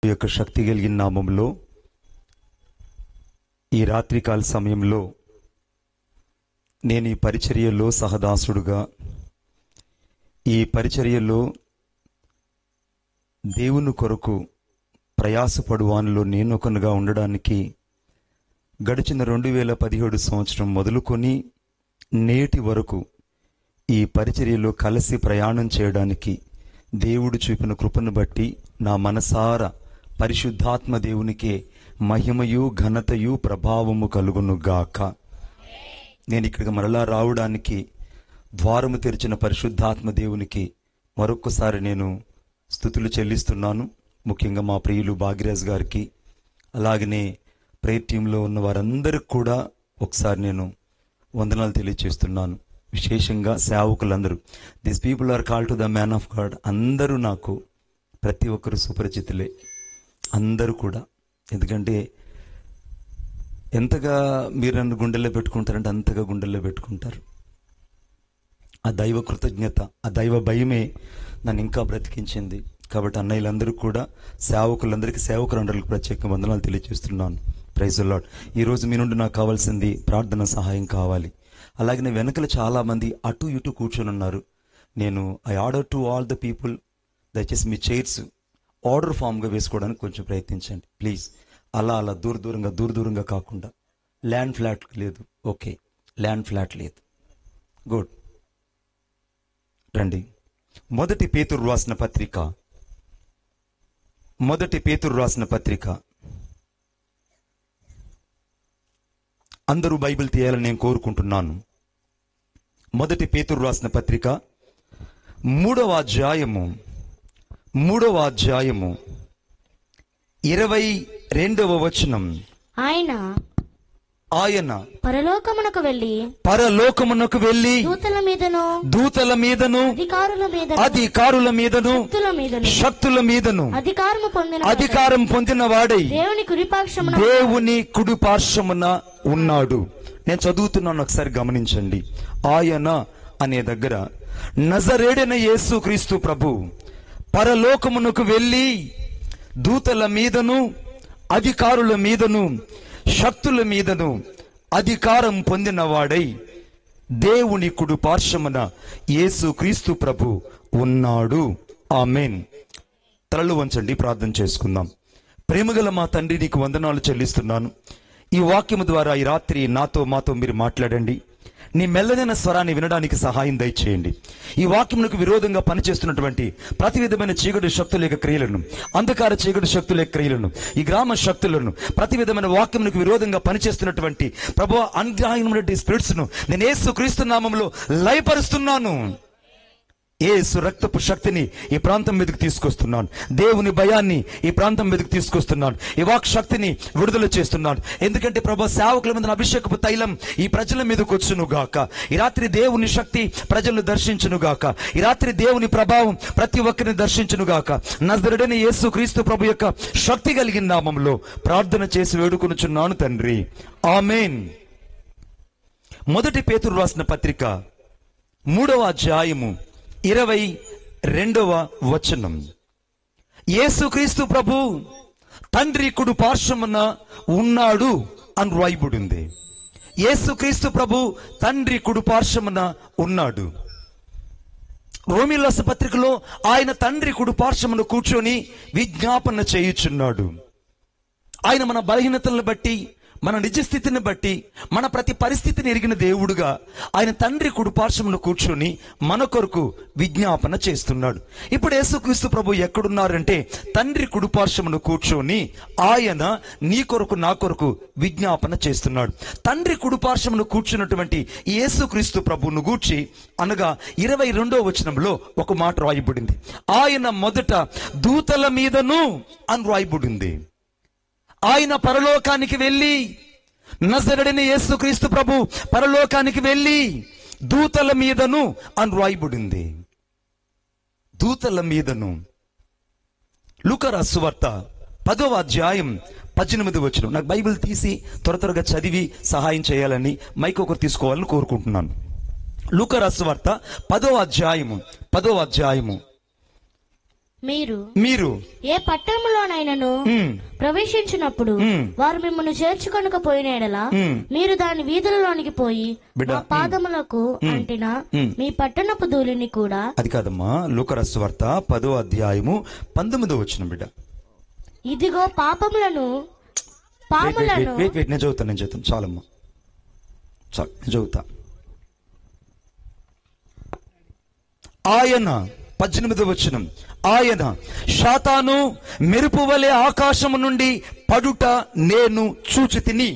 యొక్క శక్తి కలిగిన నామంలో ఈ రాత్రికాల సమయంలో నేను ఈ పరిచర్యలో సహదాసుడుగా, ఈ పరిచర్యలో దేవుని కొరకు ప్రయాసపడువానిలో నేను ఒకనుగా ఉండడానికి గడిచిన 2017 సంవత్సరం మొదలుకొని నేటి వరకు ఈ పరిచర్యలో కలిసి ప్రయాణం చేయడానికి దేవుడు చూపిన కృపను బట్టి నా మనసారా పరిశుద్ధాత్మ దేవునికే మహిమయు ఘనతయు ప్రభావము కలుగును గాక. నేను ఇక్కడికి మరలా రావడానికి ద్వారము తెరిచిన పరిశుద్ధాత్మ దేవునికి మరొక్కసారి నేను స్తుతులు చెల్లిస్తున్నాను. ముఖ్యంగా మా ప్రియులు భాగ్యరాజ్ గారికి, అలాగనే ప్రేయర్ టీంలో ఉన్న వారందరికి కూడా ఒకసారి నేను వందనాలు తెలియజేస్తున్నాను. విశేషంగా సేవకులందరూ, this people are called to the man of God. అందరూ నాకు ప్రతి ఒక్కరు సుపరిచితులే, అందరూ కూడా. ఎందుకంటే ఎంతగా మీరు నన్ను గుండెల్లో పెట్టుకుంటారంటే అంతగా గుండెల్లో పెట్టుకుంటారు. ఆ దైవ కృతజ్ఞత, ఆ దైవ భయమే నన్ను ఇంకా బ్రతికించింది. కాబట్టి అన్నయ్యలందరూ కూడా, సేవకులందరికీ, సేవకులందరికీ ప్రత్యేక వందనాలు తెలియజేస్తున్నాను. Praise the lord. ఈరోజు మీ నుండి నాకు కావాల్సింది ప్రార్థన సహాయం కావాలి. అలాగే వెనకలు చాలామంది అటు ఇటు కూర్చొని ఉన్నారు. నేను I order to all the people, దయచేసి మీ చైర్స్ ఆర్డర్ ఫామ్గా వేసుకోవడానికి కొంచెం ప్రయత్నించండి ప్లీజ్. అలా దూరంగా కాకుండా. ల్యాండ్ ఫ్లాట్ లేదు, ఓకే, ల్యాండ్ ఫ్లాట్ లేదు, గుడ్. రండి. మొదటి పేతురు రాసిన పత్రిక. అందరూ బైబిల్ తీయాలని నేను కోరుకుంటున్నాను. మొదటి పేతురు రాసిన పత్రిక 3వ అధ్యాయము 22వ వచనం. ఆయన పరలోకమునకు వెళ్ళి దూతల మీదను అధికారుల మీదను శక్తుల మీదను అధికారం పొందిన వాడై దేవుని కుడిపార్శ్వమున ఉన్నాడు. నేను చదువుతున్నాను, ఒకసారి గమనించండి. ఆయన అనే దగ్గర నజరేడైన యేసు క్రీస్తు ప్రభు పరలోకమునకు వెళ్ళి దూతల మీదను అధికారుల మీదను శక్తుల మీదను అధికారం పొందినవాడై దేవుని కుడి పార్శ్వమున యేసు క్రీస్తు ప్రభు ఉన్నాడు. ఆమేన్. తలలు వంచండి, ప్రార్థన చేసుకుందాం. ప్రేమగల మా తండ్రి, నీకు వందనాలు చెల్లిస్తున్నాను. ఈ వాక్యము ద్వారా ఈ రాత్రి మాతో మీరు మాట్లాడండి. నీ మెల్లదైన స్వరాన్ని వినడానికి సహాయం దయచేయండి. ఈ వాక్యమునకు విరోధంగా పనిచేస్తున్నటువంటి ప్రతి విధమైన చీకటి శక్తుల యొక్క క్రియలను, అంధకార చీకటి శక్తుల యొక్క క్రియలను, ఈ గ్రామ శక్తులను, ప్రతి విధమైన వాక్యమునకు విరోధంగా పనిచేస్తున్నటువంటి ప్రభువా అన్యాయమైనటువంటి స్పిరిట్స్ ను నేను యేసు క్రీస్తు నామములో లయపరుస్తున్నాను. యేసు రక్తపు శక్తిని ఈ ప్రాంతం మీదకి తీసుకొస్తున్నాను. దేవుని భయాన్ని ఈ ప్రాంతం మీదకి తీసుకొస్తున్నాను. ఈ వాక్ శక్తిని విడుదల చేస్తున్నాను. ఎందుకంటే ప్రభు సేవకుల మీద అభిషేకపు తైలం ఈ ప్రజల మీదకి వచ్చును గాక. ఈ రాత్రి దేవుని శక్తి ప్రజలను దర్శించును గాక. ఈ రాత్రి దేవుని ప్రభావం ప్రతి ఒక్కరిని దర్శించును గాక. నజరేయుడైన యేసు క్రీస్తు ప్రభు యొక్క శక్తి కలిగిన నామములో ప్రార్థన చేసి వేడుకొనుచున్నాను తండ్రి, ఆమేన్. మొదటి పేతురు రాసిన పత్రిక 3వ అధ్యాయము 22వ వచనం. యేసుక్రీస్తు ప్రభు తండ్రి కుడి పార్శ్వమున ఉన్నాడు అని రాయబడింది. యేసుక్రీస్తు ప్రభు తండ్రి కుడి పార్శ్వమున ఉన్నాడు. రోమీయుల రాసిన పత్రికలో ఆయన తండ్రి కుడి పార్శ్వమున కూర్చొని విజ్ఞాపన చేయుచున్నాడు. ఆయన మన బలహీనతలను బట్టి, మన నిజస్థితిని బట్టి, మన ప్రతి పరిస్థితిని ఎరిగిన దేవుడుగా ఆయన తండ్రి కుడి పార్శ్వమున కూర్చొని మన కొరకు విజ్ఞాపన చేస్తున్నాడు. ఇప్పుడు యేసుక్రీస్తు ప్రభు ఎక్కడున్నారంటే తండ్రి కుడి పార్శ్వమున కూర్చొని ఆయన నీ కొరకు నా కొరకు విజ్ఞాపన చేస్తున్నాడు. తండ్రి కుడి పార్శ్వమున కూర్చున్నటువంటి యేసుక్రీస్తు ప్రభువును గూర్చి అనగా 22వ వచనంలో ఒక మాట రాయబడింది. ఆయన మొదట దూతల మీదను అని రాయబడింది. ఆయన పరలోకానికి వెళ్ళి, నజరేయుడైన యేసుక్రీస్తు ప్రభు పరలోకానికి వెళ్ళి దూతల మీదను అని రాయబడింది. దూతల మీదను. లూకా రాసిన సువార్త 10వ అధ్యాయం 18వ వచనం. నాకు బైబిల్ తీసి త్వరగా చదివి సహాయం చేయాలని మైక్ ఒకరు తీసుకోవాలని కోరుకుంటున్నాను. లూకా రాసిన సువార్త 10వ అధ్యాయము మీరు ఏ పట్టణంలోనైనను ప్రవేశించినప్పుడు వారు మిమ్మల్ని చేర్చుకొనకపోయిన యెడల మీరు దాని వీధులలోనికి పోయి మా పాదములకు అంటిన మీ పట్టణపు ధూళిని కూడా. అది కాదమ్మా, లూకా రాసిన వార్త 10వ అధ్యాయము 19వ వచనం బిడ్డ. ఇదిగో పాపములను నేను చదువుతాను చాలమ్మా, చాలు నేను చదువుతా. ఆయన 18వ వచనం, ఆయన సాతాను మెరుపు వలె ఆకాశము నుండి పడుట నేను చూచితిని.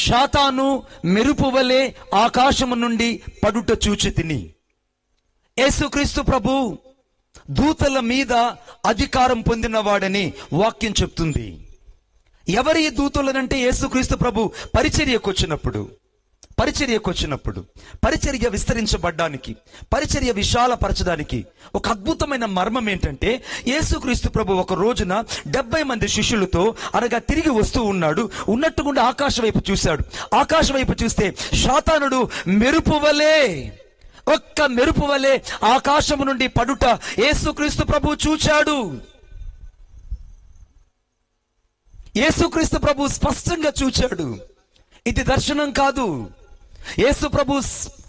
సాతాను మెరుపు వలె ఆకాశము నుండి పడుట చూచితిని. యేసుక్రీస్తు ప్రభు దూతల మీద అధికారం పొందినవాడని వాక్యం చెప్తుంది. ఎవరి దూతలనంటే యేసుక్రీస్తు ప్రభు పరిచర్యకు వచ్చినప్పుడు పరిచర్య విస్తరించబడ్డానికి, పరిచర్య విశాలపరచడానికి ఒక అద్భుతమైన మర్మం ఏంటంటే, యేసుక్రీస్తు ప్రభు ఒక రోజున 70 మంది శిష్యులతో అనగా తిరిగి వస్తూ ఉన్నట్టుగా ఆకాశం వైపు చూశాడు. ఆకాశం వైపు చూస్తే సాతానుడు ఒక్క మెరుపు వలె ఆకాశము నుండి పడుట యేసుక్రీస్తు ప్రభు చూచాడు. యేసుక్రీస్తు ప్రభు స్పష్టంగా చూచాడు. ఇది దర్శనం కాదు. యేసు ప్రభు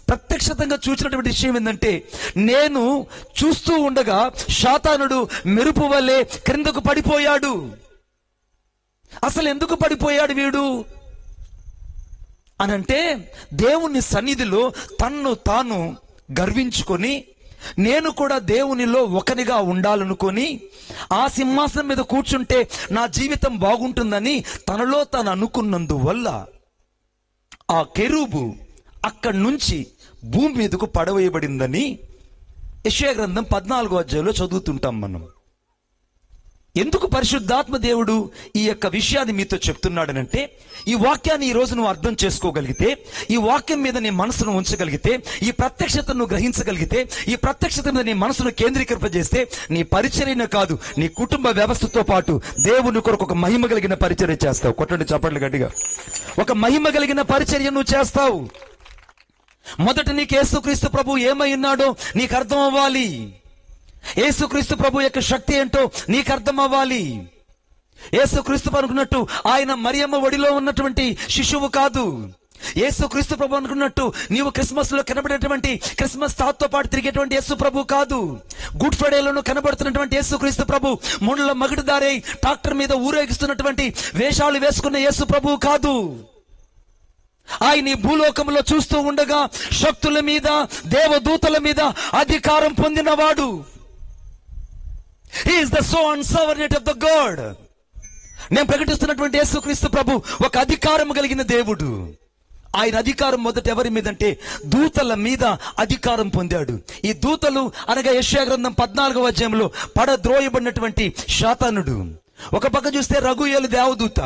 ప్రత్యక్షతంగా చూసినటువంటి విషయం ఏంటంటే, నేను చూస్తూ ఉండగా సాతానుడు మెరుపు వలె క్రిందకు పడిపోయాడు. అసలు ఎందుకు పడిపోయాడు వీడు అనంటే, దేవుని సన్నిధిలో తన్ను తాను గర్వించుకొని, నేను కూడా దేవునిలో ఒకనిగా ఉండాలనుకొని, ఆ సింహాసనం మీద కూర్చుంటే నా జీవితం బాగుంటుందని తనలో తాను అనుకున్నందువల్ల ఆ కెరూబు అక్కడి నుంచి భూమి మీదకు పడవేయబడిందని యెషయా గ్రంథం 14వ అధ్యాయంలో చదువుతుంటాం మనం. ఎందుకు పరిశుద్ధాత్మ దేవుడు ఈ యొక్క విషయాన్ని మీతో చెప్తున్నాడనంటే, ఈ వాక్యాన్ని ఈ రోజు నువ్వు అర్థం చేసుకోగలిగితే, ఈ వాక్యం మీద నీ మనసును ఉంచగలిగితే, ఈ ప్రత్యక్షతను గ్రహించగలిగితే, ఈ ప్రత్యక్షత మీద నీ మనసును కేంద్రీకరింపజేస్తే, నీ పరిచర్యనే కాదు, నీ కుటుంబ వ్యవస్థతో పాటు దేవుని కొరకు ఒక మహిమ కలిగిన పరిచర్య చేస్తావు. కొట్టండి చప్పట్లు గట్టిగా. ఒక మహిమ కలిగిన పరిచర్య నువ్వు చేస్తావు. మొదట నీకు యేసుక్రీస్తు ప్రభు ఏమై ఉన్నాడో నీకు అర్థం అవ్వాలి. యేసుక్రీస్తు ప్రభు యొక్క శక్తి ఏంటో నీకు అర్థం అవ్వాలి. యేసుక్రీస్తు అనుకున్నట్టు ఆయన మరియమ్మ ఒడిలో ఉన్నటువంటి శిశువు కాదు. యేసుక్రీస్తు ప్రభు అనుకున్నట్టు నీవు క్రిస్మస్ లో కనబడేటువంటి క్రిస్మస్ తాతతో పాటు తిరిగేటువంటి యేసు ప్రభు కాదు. గుడ్ ఫ్రైడేలోను కనబడుతున్నటువంటి యేసుక్రీస్తు ప్రభు ముళ్ళ మగుడుదారై ట్రాక్టర్ మీద ఊరేగిస్తున్నటువంటి వేషాలు వేసుకున్న యేసు ప్రభు కాదు. ఆయన ఈ భూలోకంలో చూస్తూ ఉండగా శక్తుల మీద, దేవదూతల మీద అధికారం పొందినవాడు. He is the son sovereign of the God. నేను ప్రకటిస్తున్నటువంటి యేసుక్రీస్తు ప్రభు ఒక అధికారం కలిగిన దేవుడు. ఆయన అధికారం మొదట ఎవరి మీద అంటే దూతల మీద అధికారం పొందాడు. ఈ దూతలు అనగా యెషయా గ్రంథం 14వ అధ్యాయంలో పడద్రోయబడినటువంటి సాతానుడు. ఒక పక్క చూస్తే రగుయేలు దేవదూత,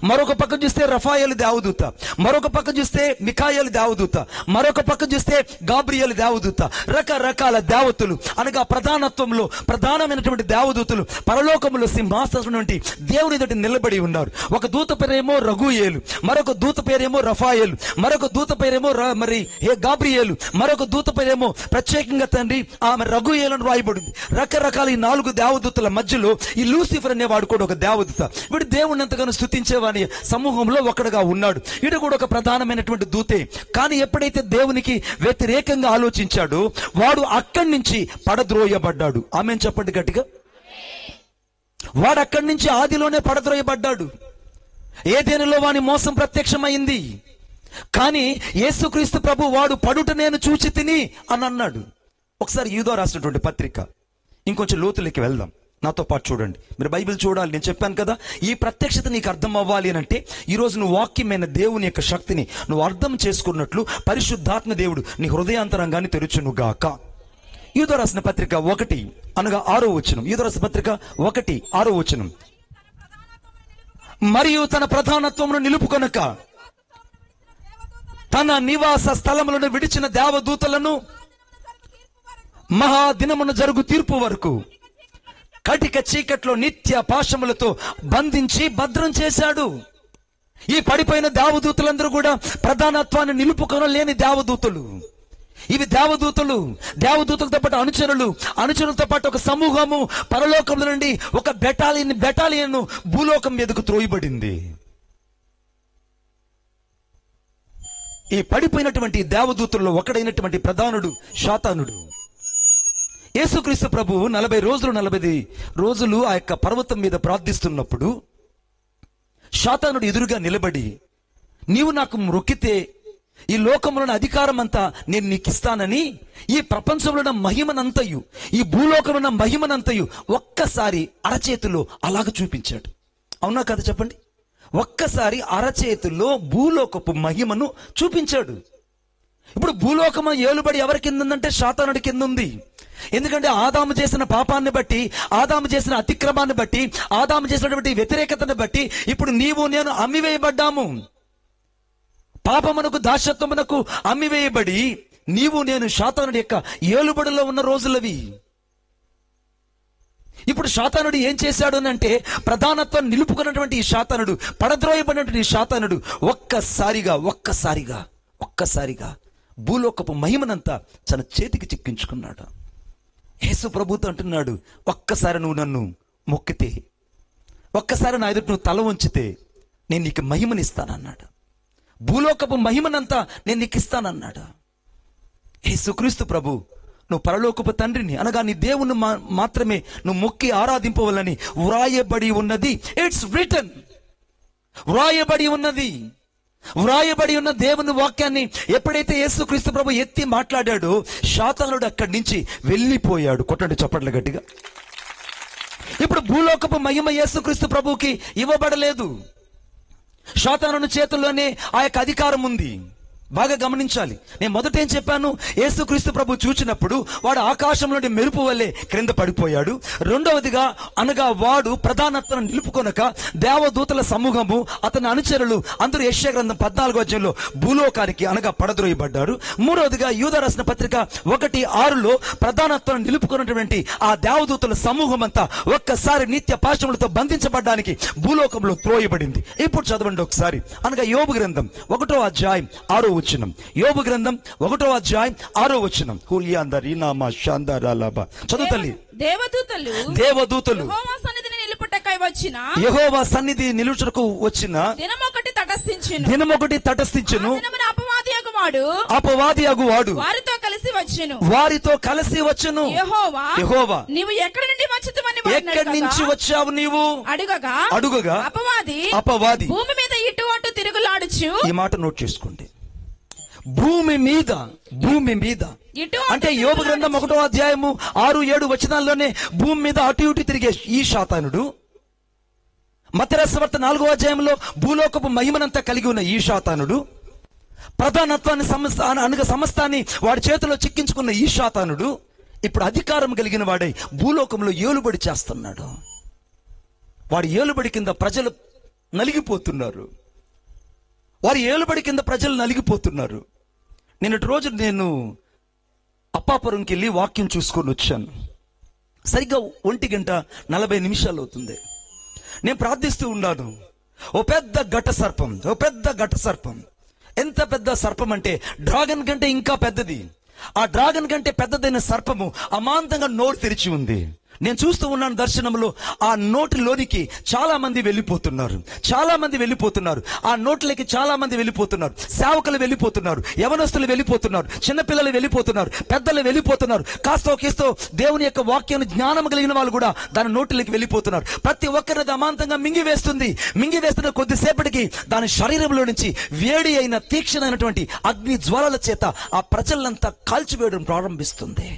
మరొక పక్క చూస్తే రఫాయేలు దేవదూత, మరొక పక్క చూస్తే మికాయేలు దేవదూత, మరొక పక్క చూస్తే గాబ్రియేలు దేవదూత. రకరకాల దేవతలు అనగా ప్రధానత్వంలో ప్రధానమైనటువంటి దేవదూతలు పరలోకములో సింహాసనం నుండి దేవుని ఎదుట నిలబడి ఉన్నారు. ఒక దూత పేరేమో రగుయేలు, మరొక దూత పేరేమో రఫాయేలు, మరొక దూత పేరేమో గాబ్రియేలు, మరొక దూత పేరేమో ప్రత్యేకంగా తండ్రి ఆమె రగుయేలను రాయబడింది. రకరకాల ఈ 4 దేవదూతల మధ్యలో ఈ లూసిఫర్ అనేవాడు కూడా ఒక దేవదూత. వీడు దేవుణ్ణి ఎంతగానో స్తుతించేవాని సమూహంలో ఒకడుగా ఉన్నాడు. వీడు కూడా ఒక ప్రధానమైనటువంటి దూతే. కానీ ఎప్పుడైతే దేవునికి వ్యతిరేకంగా ఆలోచించాడో వాడు అక్కడి నుంచి పడద్రోయబడ్డాడు. ఆమేన్ చెప్పండి గట్టిగా. వాడు అక్కడి నుంచి ఆదిలోనే పడద్రోయబడ్డాడు. ఏదెనులో వాని మోసం ప్రత్యక్షమైంది. కానీ యేసుక్రీస్తు ప్రభు వాడు పడుట నేను చూచి తిని అని అన్నాడు. ఒకసారి యూదా రాసినటువంటి పత్రిక ఇంకొంచెం లోతులకి వెళ్దాం. నాతో పాటు చూడండి. మీరు బైబిల్ చూడాలి. నేను చెప్పాను కదా, ఈ ప్రత్యక్షత నీకు అర్థం అవ్వాలి అని అంటే ఈరోజు నువ్వు వాక్యమైన దేవుని యొక్క శక్తిని నువ్వు అర్థం చేసుకున్నట్లు పరిశుద్ధాత్మ దేవుడు నీ హృదయాంతరంగాన్ని తెరుచును గాక. యూదా రాసిన పత్రిక 1 అనగా 6వ వచనం. యూదా రాసిన పత్రిక 1 6వ వచనం. మరియు తన ప్రధానత్వమును నిలుపుకొనక తన నివాస స్థలములను విడిచిన దేవదూతలను మహాదినమున జరుగు తీర్పు వరకు కటిక చీకట్లో నిత్య పాశములతో బంధించి భద్రం చేశాడు. ఈ పడిపోయిన దేవదూతలందరూ కూడా ప్రధానత్వాన్ని నిలుపుకొనలేని దేవదూతలు. ఇవి దేవదూతలతో పాటు అనుచరులతో పాటు ఒక సమూహము పరలోకంలో నుండి ఒక బెటాలియన్ భూలోకం మీదకు త్రోయబడింది. ఈ పడిపోయినటువంటి దేవదూతల్లో ఒకడైనటువంటి ప్రధానుడు శాతానుడు. యేసుక్రీస్తు ప్రభు 40 రోజులు ఆ యొక్క పర్వతం మీద ప్రార్థిస్తున్నప్పుడు శాతానుడు ఎదురుగా నిలబడి, నీవు నాకు మొక్కితే ఈ లోకంలోని అధికారం అంతా నేను నీకు ఇస్తానని, ఈ ప్రపంచంలో ఉన్న మహిమనంతయు, ఈ భూలోకంలో ఉన్న మహిమనంతయు ఒక్కసారి అరచేతిలో అలాగ చూపించాడు. అవునా కదా చెప్పండి? ఒక్కసారి అరచేతుల్లో భూలోకపు మహిమను చూపించాడు. ఇప్పుడు భూలోకము ఏలుబడి ఎవరి కింద ఉందంటే శాతానుడి కింద ఉంది. ఎందుకంటే ఆదాము చేసిన పాపాన్ని బట్టి, ఆదాము చేసిన అతిక్రమాన్ని బట్టి, ఆదాము చేసినటువంటి వ్యతిరేకతను బట్టి ఇప్పుడు నీవు నేను అమ్మివేయబడ్డాము. పాపమునకు దాసత్వమునకు అమ్మివేయబడి నీవు నేను శాతానుడి యొక్క ఏలుబడిలో ఉన్న రోజులవి. ఇప్పుడు శాతానుడు ఏం చేశాడు అంటే, ప్రధానత్వం నిలుపుకున్నటువంటి ఈ శాతానుడు, పడద్రోయబడినటువంటి ఈ శాతానుడు ఒక్కసారిగా భూలోకపు మహిమనంతా తన చేతికి చిక్కించుకున్నాడు. యేసు ప్రభుతో అంటున్నాడు, ఒక్కసారి నువ్వు నన్ను మొక్కితే, ఒక్కసారి నా ఎదుట నువ్వు తల వంచితే నేను నీకు మహిమనిస్తానన్నాడు. భూలోకపు మహిమనంతా నేను నీకు ఇస్తానన్నాడు. యేసుక్రీస్తు ప్రభు, నువ్వు పరలోకపు తండ్రిని అనగా నీ దేవుని మాత్రమే నువ్వు మొక్కి ఆరాధింపవలని వ్రాయబడి ఉన్నది. It's written. వ్రాయబడి ఉన్న దేవుని వాక్యాన్ని ఎప్పుడైతే యేసుక్రీస్తు ప్రభు ఎత్తి మాట్లాడాడో శాతానుడు అక్కడి నుంచి వెళ్ళిపోయాడు. కొట్టండి చప్పట్లు గట్టిగా. ఇప్పుడు భూలోకపు మహిమ యేసుక్రీస్తు ప్రభువుకి ఇవ్వబడలేదు. శాతానుని చేతుల్లోనే ఆ యొక్క అధికారం ఉంది. బాగా గమనించాలి. నేను మొదట ఏం చెప్పాను? యేసుక్రీస్తు ప్రభు చూచినప్పుడు వాడు ఆకాశం నుండి మెరుపు వల్లే క్రింద పడిపోయాడు. రెండవదిగా అనగా వాడు ప్రధానత్వం నిలుపుకొనక దేవదూతల సమూహము అతని అనుచరులు అందరూ యెషయా గ్రంథం 14వ అధ్యాయంలో భూలోకానికి అనగా పడద్రోయబడ్డారు. మూడవదిగా యూదా రాసిన పత్రిక 1:6లో ప్రధానత్వం నిలుపుకున్నటువంటి ఆ దేవదూతల సమూహం అంతా ఒక్కసారి నిత్య పాశములతో బంధించబడ్డానికి భూలోకంలో త్రోయబడింది. ఇప్పుడు చదవండి ఒకసారి. అనగా యోబు గ్రంథం 1వ అధ్యాయం 6వ వచనం. యోబు గ్రంథం 1వ అధ్యాయం 6వ వచనం. చదువు తల్లి. దేవదూతలు యెహోవా సన్నిధి నిలుచుటకు వచ్చిన దినమొకటి తటస్థించెను. అపవాది అగువాడు వారితో కలిసి వచ్చెను. యెహోవా నీవు ఎక్కడి నుంచి వచ్చావు నీవు అడుగగా అపవాది భూమి మీద ఇటు అటు తిరుగులాడుచు. ఈ మాట నోట్ చేసుకోండి. భూమి మీద అంటే యోబు గ్రంథం 1వ అధ్యాయము 6-7 వచనాల్లోనే భూమి మీద అటు ఇటు తిరిగే ఈ శాతానుడు, మత్తయి సువార్త 4వ అధ్యాయంలో భూలోకపు మహిమనంతా కలిగి ఉన్న ఈ శాతానుడు, ప్రధానత్వాన్ని సమస్తాన్ని వాడి చేతిలో చిక్కించుకున్న ఈ శాతానుడు ఇప్పుడు అధికారం కలిగిన వాడై భూలోకంలో ఏలుబడి చేస్తున్నాడు. వాడి ఏలుబడి కింద ప్రజలు నలిగిపోతున్నారు. నిన్నటి రోజు నేను అప్పాపురంకి వెళ్ళి వాక్యం చూసుకొని వచ్చాను. సరిగ్గా 1:40 అవుతుంది. నేను ప్రార్థిస్తూ ఉన్నాను. ఓ పెద్ద ఘట సర్పం. ఎంత పెద్ద సర్పం అంటే డ్రాగన్ కంటే ఇంకా పెద్దది. ఆ డ్రాగన్ కంటే పెద్దదైన సర్పము అమాంతంగా నోరు తెరిచి ఉంది. నేను చూస్తూ ఉన్నాను దర్శనంలో. ఆ నోటిలోనికి చాలా మంది వెళ్ళిపోతున్నారు. ఆ నోట్లోకి చాలా మంది వెళ్ళిపోతున్నారు. సేవకులు వెళ్ళిపోతున్నారు, యవనస్తులు వెళ్ళిపోతున్నారు, చిన్నపిల్లలు వెళ్ళిపోతున్నారు, పెద్దలు వెళ్ళిపోతున్నారు. కాస్తో కేస్తో దేవుని యొక్క వాక్యాన్ని జ్ఞానం కలిగిన వాళ్ళు కూడా దాని నోటిలోకి వెళ్ళిపోతున్నారు. ప్రతి ఒక్కరిని అమాంతంగా మింగివేస్తున్న కొద్దిసేపటికి దాని శరీరంలో నుంచి వేడి అయిన తీక్షణమైనటువంటి అగ్ని జ్వాలల చేత ఆ ప్రజలంతా కాల్చివేయడం ప్రారంభిస్తుంది.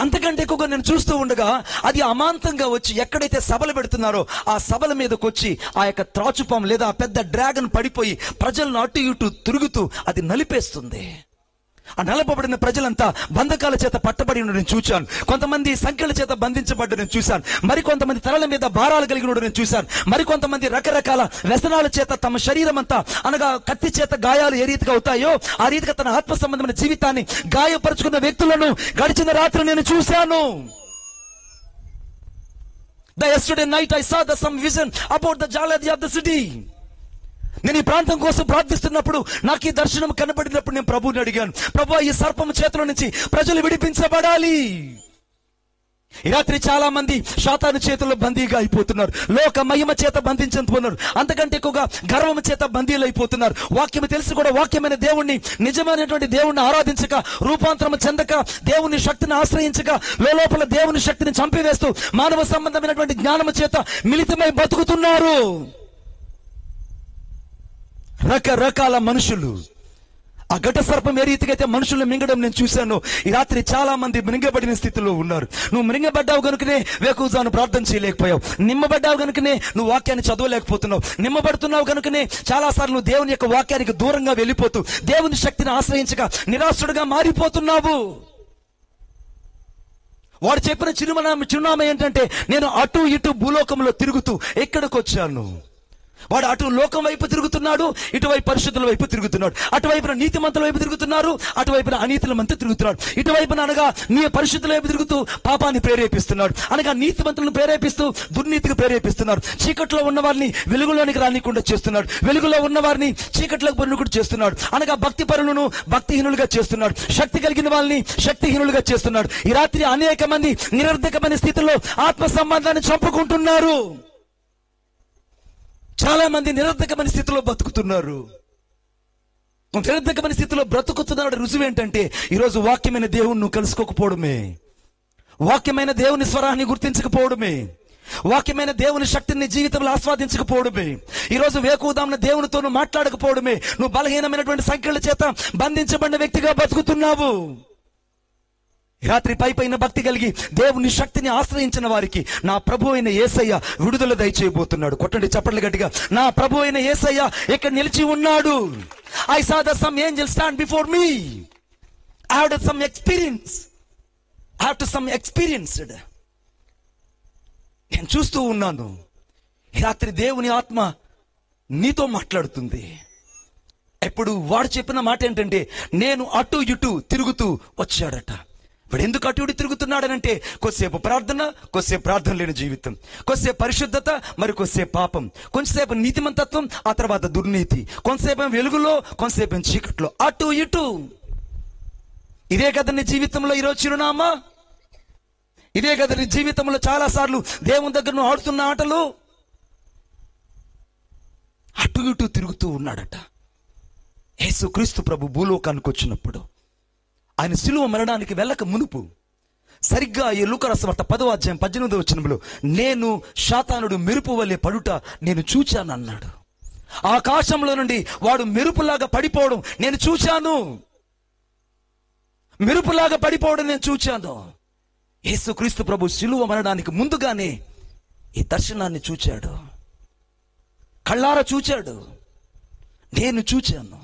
అంతకంటే ఎక్కువగా నేను చూస్తూ ఉండగా అది అమాంతంగా వచ్చి ఎక్కడైతే సభలు పెడుతున్నారో ఆ సభల మీదకి వచ్చి ఆ యొక్క త్రాచుపాం లేదా ఆ పెద్ద డ్రాగన్ పడిపోయి ప్రజలను అటు ఇటు తిరుగుతూ అది నలిపేస్తుంది. ఆ నలపబడిన ప్రజలంతా బంధకాల చేత పట్టబడి నేను చూశాను. కొంతమంది సంఖ్యల చేత బంధించబడ్డ నేను చూశాను. మరికొంతమంది తలల మీద భారాలు కలిగిన నేను చూశాను. మరికొంతమంది రకరకాల వ్యసనాల చేత తమ శరీరం అంతా అనగా కత్తి చేత గాయాలు ఏ రీతిగా అవుతాయో ఆ రీతిగా తన ఆత్మ సంబంధమైన జీవితాన్ని గాయపరుచుకున్న వ్యక్తులను గడిచిన రాత్రి నేను చూశాను. Yesterday night I saw some vision about the Jaladi of the city. నేను ఈ ప్రాంతం కోసం ప్రార్థిస్తున్నప్పుడు నాకు ఈ దర్శనం కనబడినప్పుడు నేను ప్రభువుని అడిగాను, ప్రభు ఈ సర్పము చేతిలో నుంచి ప్రజలు విడిపించబడాలి. ఈ రాత్రి చాలా మంది శాతాను చేతుల్లో బందీగా అయిపోతున్నారు, లోక మహిమ చేత బంధించుతున్నారు, అంతకంటే ఎక్కువగా గర్వం చేత బందీలు అయిపోతున్నారు. వాక్యం తెలిసి కూడా వాక్యమైన దేవుణ్ణి, నిజమైనటువంటి దేవుణ్ణి ఆరాధించక, రూపాంతరం చెందక, దేవుని శక్తిని ఆశ్రయించక, లోపల దేవుని శక్తిని చంపివేస్తూ మానవ సంబంధమైనటువంటి జ్ఞానము చేత మిళితమై బతుకుతున్నారు. రకరకాల మనుషులు. ఆ ఘట సర్పం ఏ రీతిగా అయితే మనుషులను మింగడం నేను చూశాను, ఈ రాత్రి చాలా మంది మింగబడిన స్థితిలో ఉన్నారు. నువ్వు మింగబడ్డావు కనుకనే వేకువజాను ప్రార్థన చేయలేకపోయావు, నిమ్మబడ్డావు కనుకనే నువ్వు వాక్యాన్ని చదవలేకపోతున్నావు, నిమ్మబడుతున్నావు కనుకనే చాలా సార్లు నువ్వు దేవుని యొక్క వాక్యానికి దూరంగా వెళ్ళిపోతూ దేవుని శక్తిని ఆశ్రయించక నిరాశుడుగా మారిపోతున్నావు. వాడు చెప్పిన చిరునామా ఏంటంటే, నేను అటు ఇటు భూలోకంలో తిరుగుతూ ఎక్కడికి వచ్చాను. వాడు అటు లోకం వైపు తిరుగుతున్నాడు, ఇటువైపు పరిశుద్ధుల వైపు తిరుగుతున్నాడు. అటువైపున నీతిమంతుల వైపు తిరుగుతున్నారు, అటువైపున అనీతుల మంత్రి తిరుగుతున్నాడు. ఇటువైపున అనగా నీ పరిశుద్ధుల వైపు తిరుగుతూ పాపాన్ని ప్రేరేపిస్తున్నాడు, అనగా నీతిమంతులను ప్రేరేపిస్తూ దుర్నీతికి ప్రేరేపిస్తున్నారు. చీకట్లో ఉన్న వారిని వెలుగులోనికి రానికుండా చేస్తున్నాడు, వెలుగులో ఉన్న వారిని చీకట్లోకి పొరుగుడు చేస్తున్నాడు, అనగా భక్తి పరులను భక్తిహీనులుగా చేస్తున్నాడు, శక్తి కలిగిన వాళ్ళని శక్తిహీనులుగా చేస్తున్నాడు. ఈ రాత్రి అనేక మంది నిరర్ధకమైన స్థితిలో ఆత్మ సంబంధాన్ని చంపుకుంటున్నారు. చాలా మంది నిరర్ధకమైన స్థితిలో బతుకుతున్నారు. నిరర్ధకమైన స్థితిలో బ్రతుకుతున్నాడు. రుజువు ఏంటంటే, ఈరోజు వాక్యమైన దేవుని నువ్వు కలుసుకోకపోవడమే, వాక్యమైన దేవుని స్వరాన్ని గుర్తించకపోవడమే, వాక్యమైన దేవుని శక్తిని జీవితంలో ఆస్వాదించకపోవడమే, ఈరోజు వేకువదాంన దేవునితో నువ్వు మాట్లాడకపోవడమే. నువ్వు బలహీనమైనటువంటి సంఖ్యల చేత బంధించబడిన వ్యక్తిగా బతుకుతున్నావు. రాత్రి పైన భక్తి కలిగి దేవుని శక్తిని ఆశ్రయించిన వారికి నా ప్రభు అయిన యేసయ్య విడుదల దయచేయబోతున్నాడు. కొట్టండి చప్పట్లు గట్టిగా. నా ప్రభు అయిన యేసయ్య ఇక్కడ నిలిచి ఉన్నాడు. I saw some angels stand before me. I had some experience. After some experienced. నేను చూస్తూ ఉన్నాను. ఈ రాత్రి దేవుని ఆత్మ నీతో మాట్లాడుతుంది. ఎప్పుడు వాడు చెప్పిన మాట ఏంటంటే, నేను అటు ఇటు తిరుగుతూ వచ్చాడట. వాడు ఎందుకు అటు ఇటు తిరుగుతున్నాడనంటే, కొద్దిసేపు ప్రార్థన, కొద్దిసేపు ప్రార్థన లేని జీవితం, కొద్దిసేపు పరిశుద్ధత, మరి కొద్దిసేపు పాపం, కొంచెంసేపు నీతిమంతత్వం, ఆ తర్వాత దుర్నీతి, కొంతసేపు వెలుగులో, కొంతసేపు చీకట్లో, అటు ఇటు. ఇదే కదా నీ జీవితంలో ఈరోజు చిరునామా? ఇదే కదా నీ జీవితంలో చాలా సార్లు దేవుని దగ్గర నువ్వు ఆడుతున్న ఆటలు? అటు ఇటు తిరుగుతూ ఉన్నాడట. యేసుక్రీస్తు ప్రభు భూలోకానికి వచ్చినప్పుడు, ఆయన శిలువ మరణానికి వెళ్ళక మునుపు, సరిగ్గా ఈ లూకా సువార్త 10వ అధ్యాయం 18వ వచనంలో, నేను శాతానుడు మెరుపు వలె పడుట నేను చూచాను అన్నాడు. ఆకాశంలో నుండి వాడు మెరుపులాగా పడిపోవడం నేను చూచాను, మెరుపులాగా పడిపోవడం నేను చూచాను. యేసుక్రీస్తు ప్రభు శిలువ మరణానికి ముందుగానే ఈ దర్శనాన్ని చూచాడు, కళ్ళారా చూచాడు, నేను చూచాను.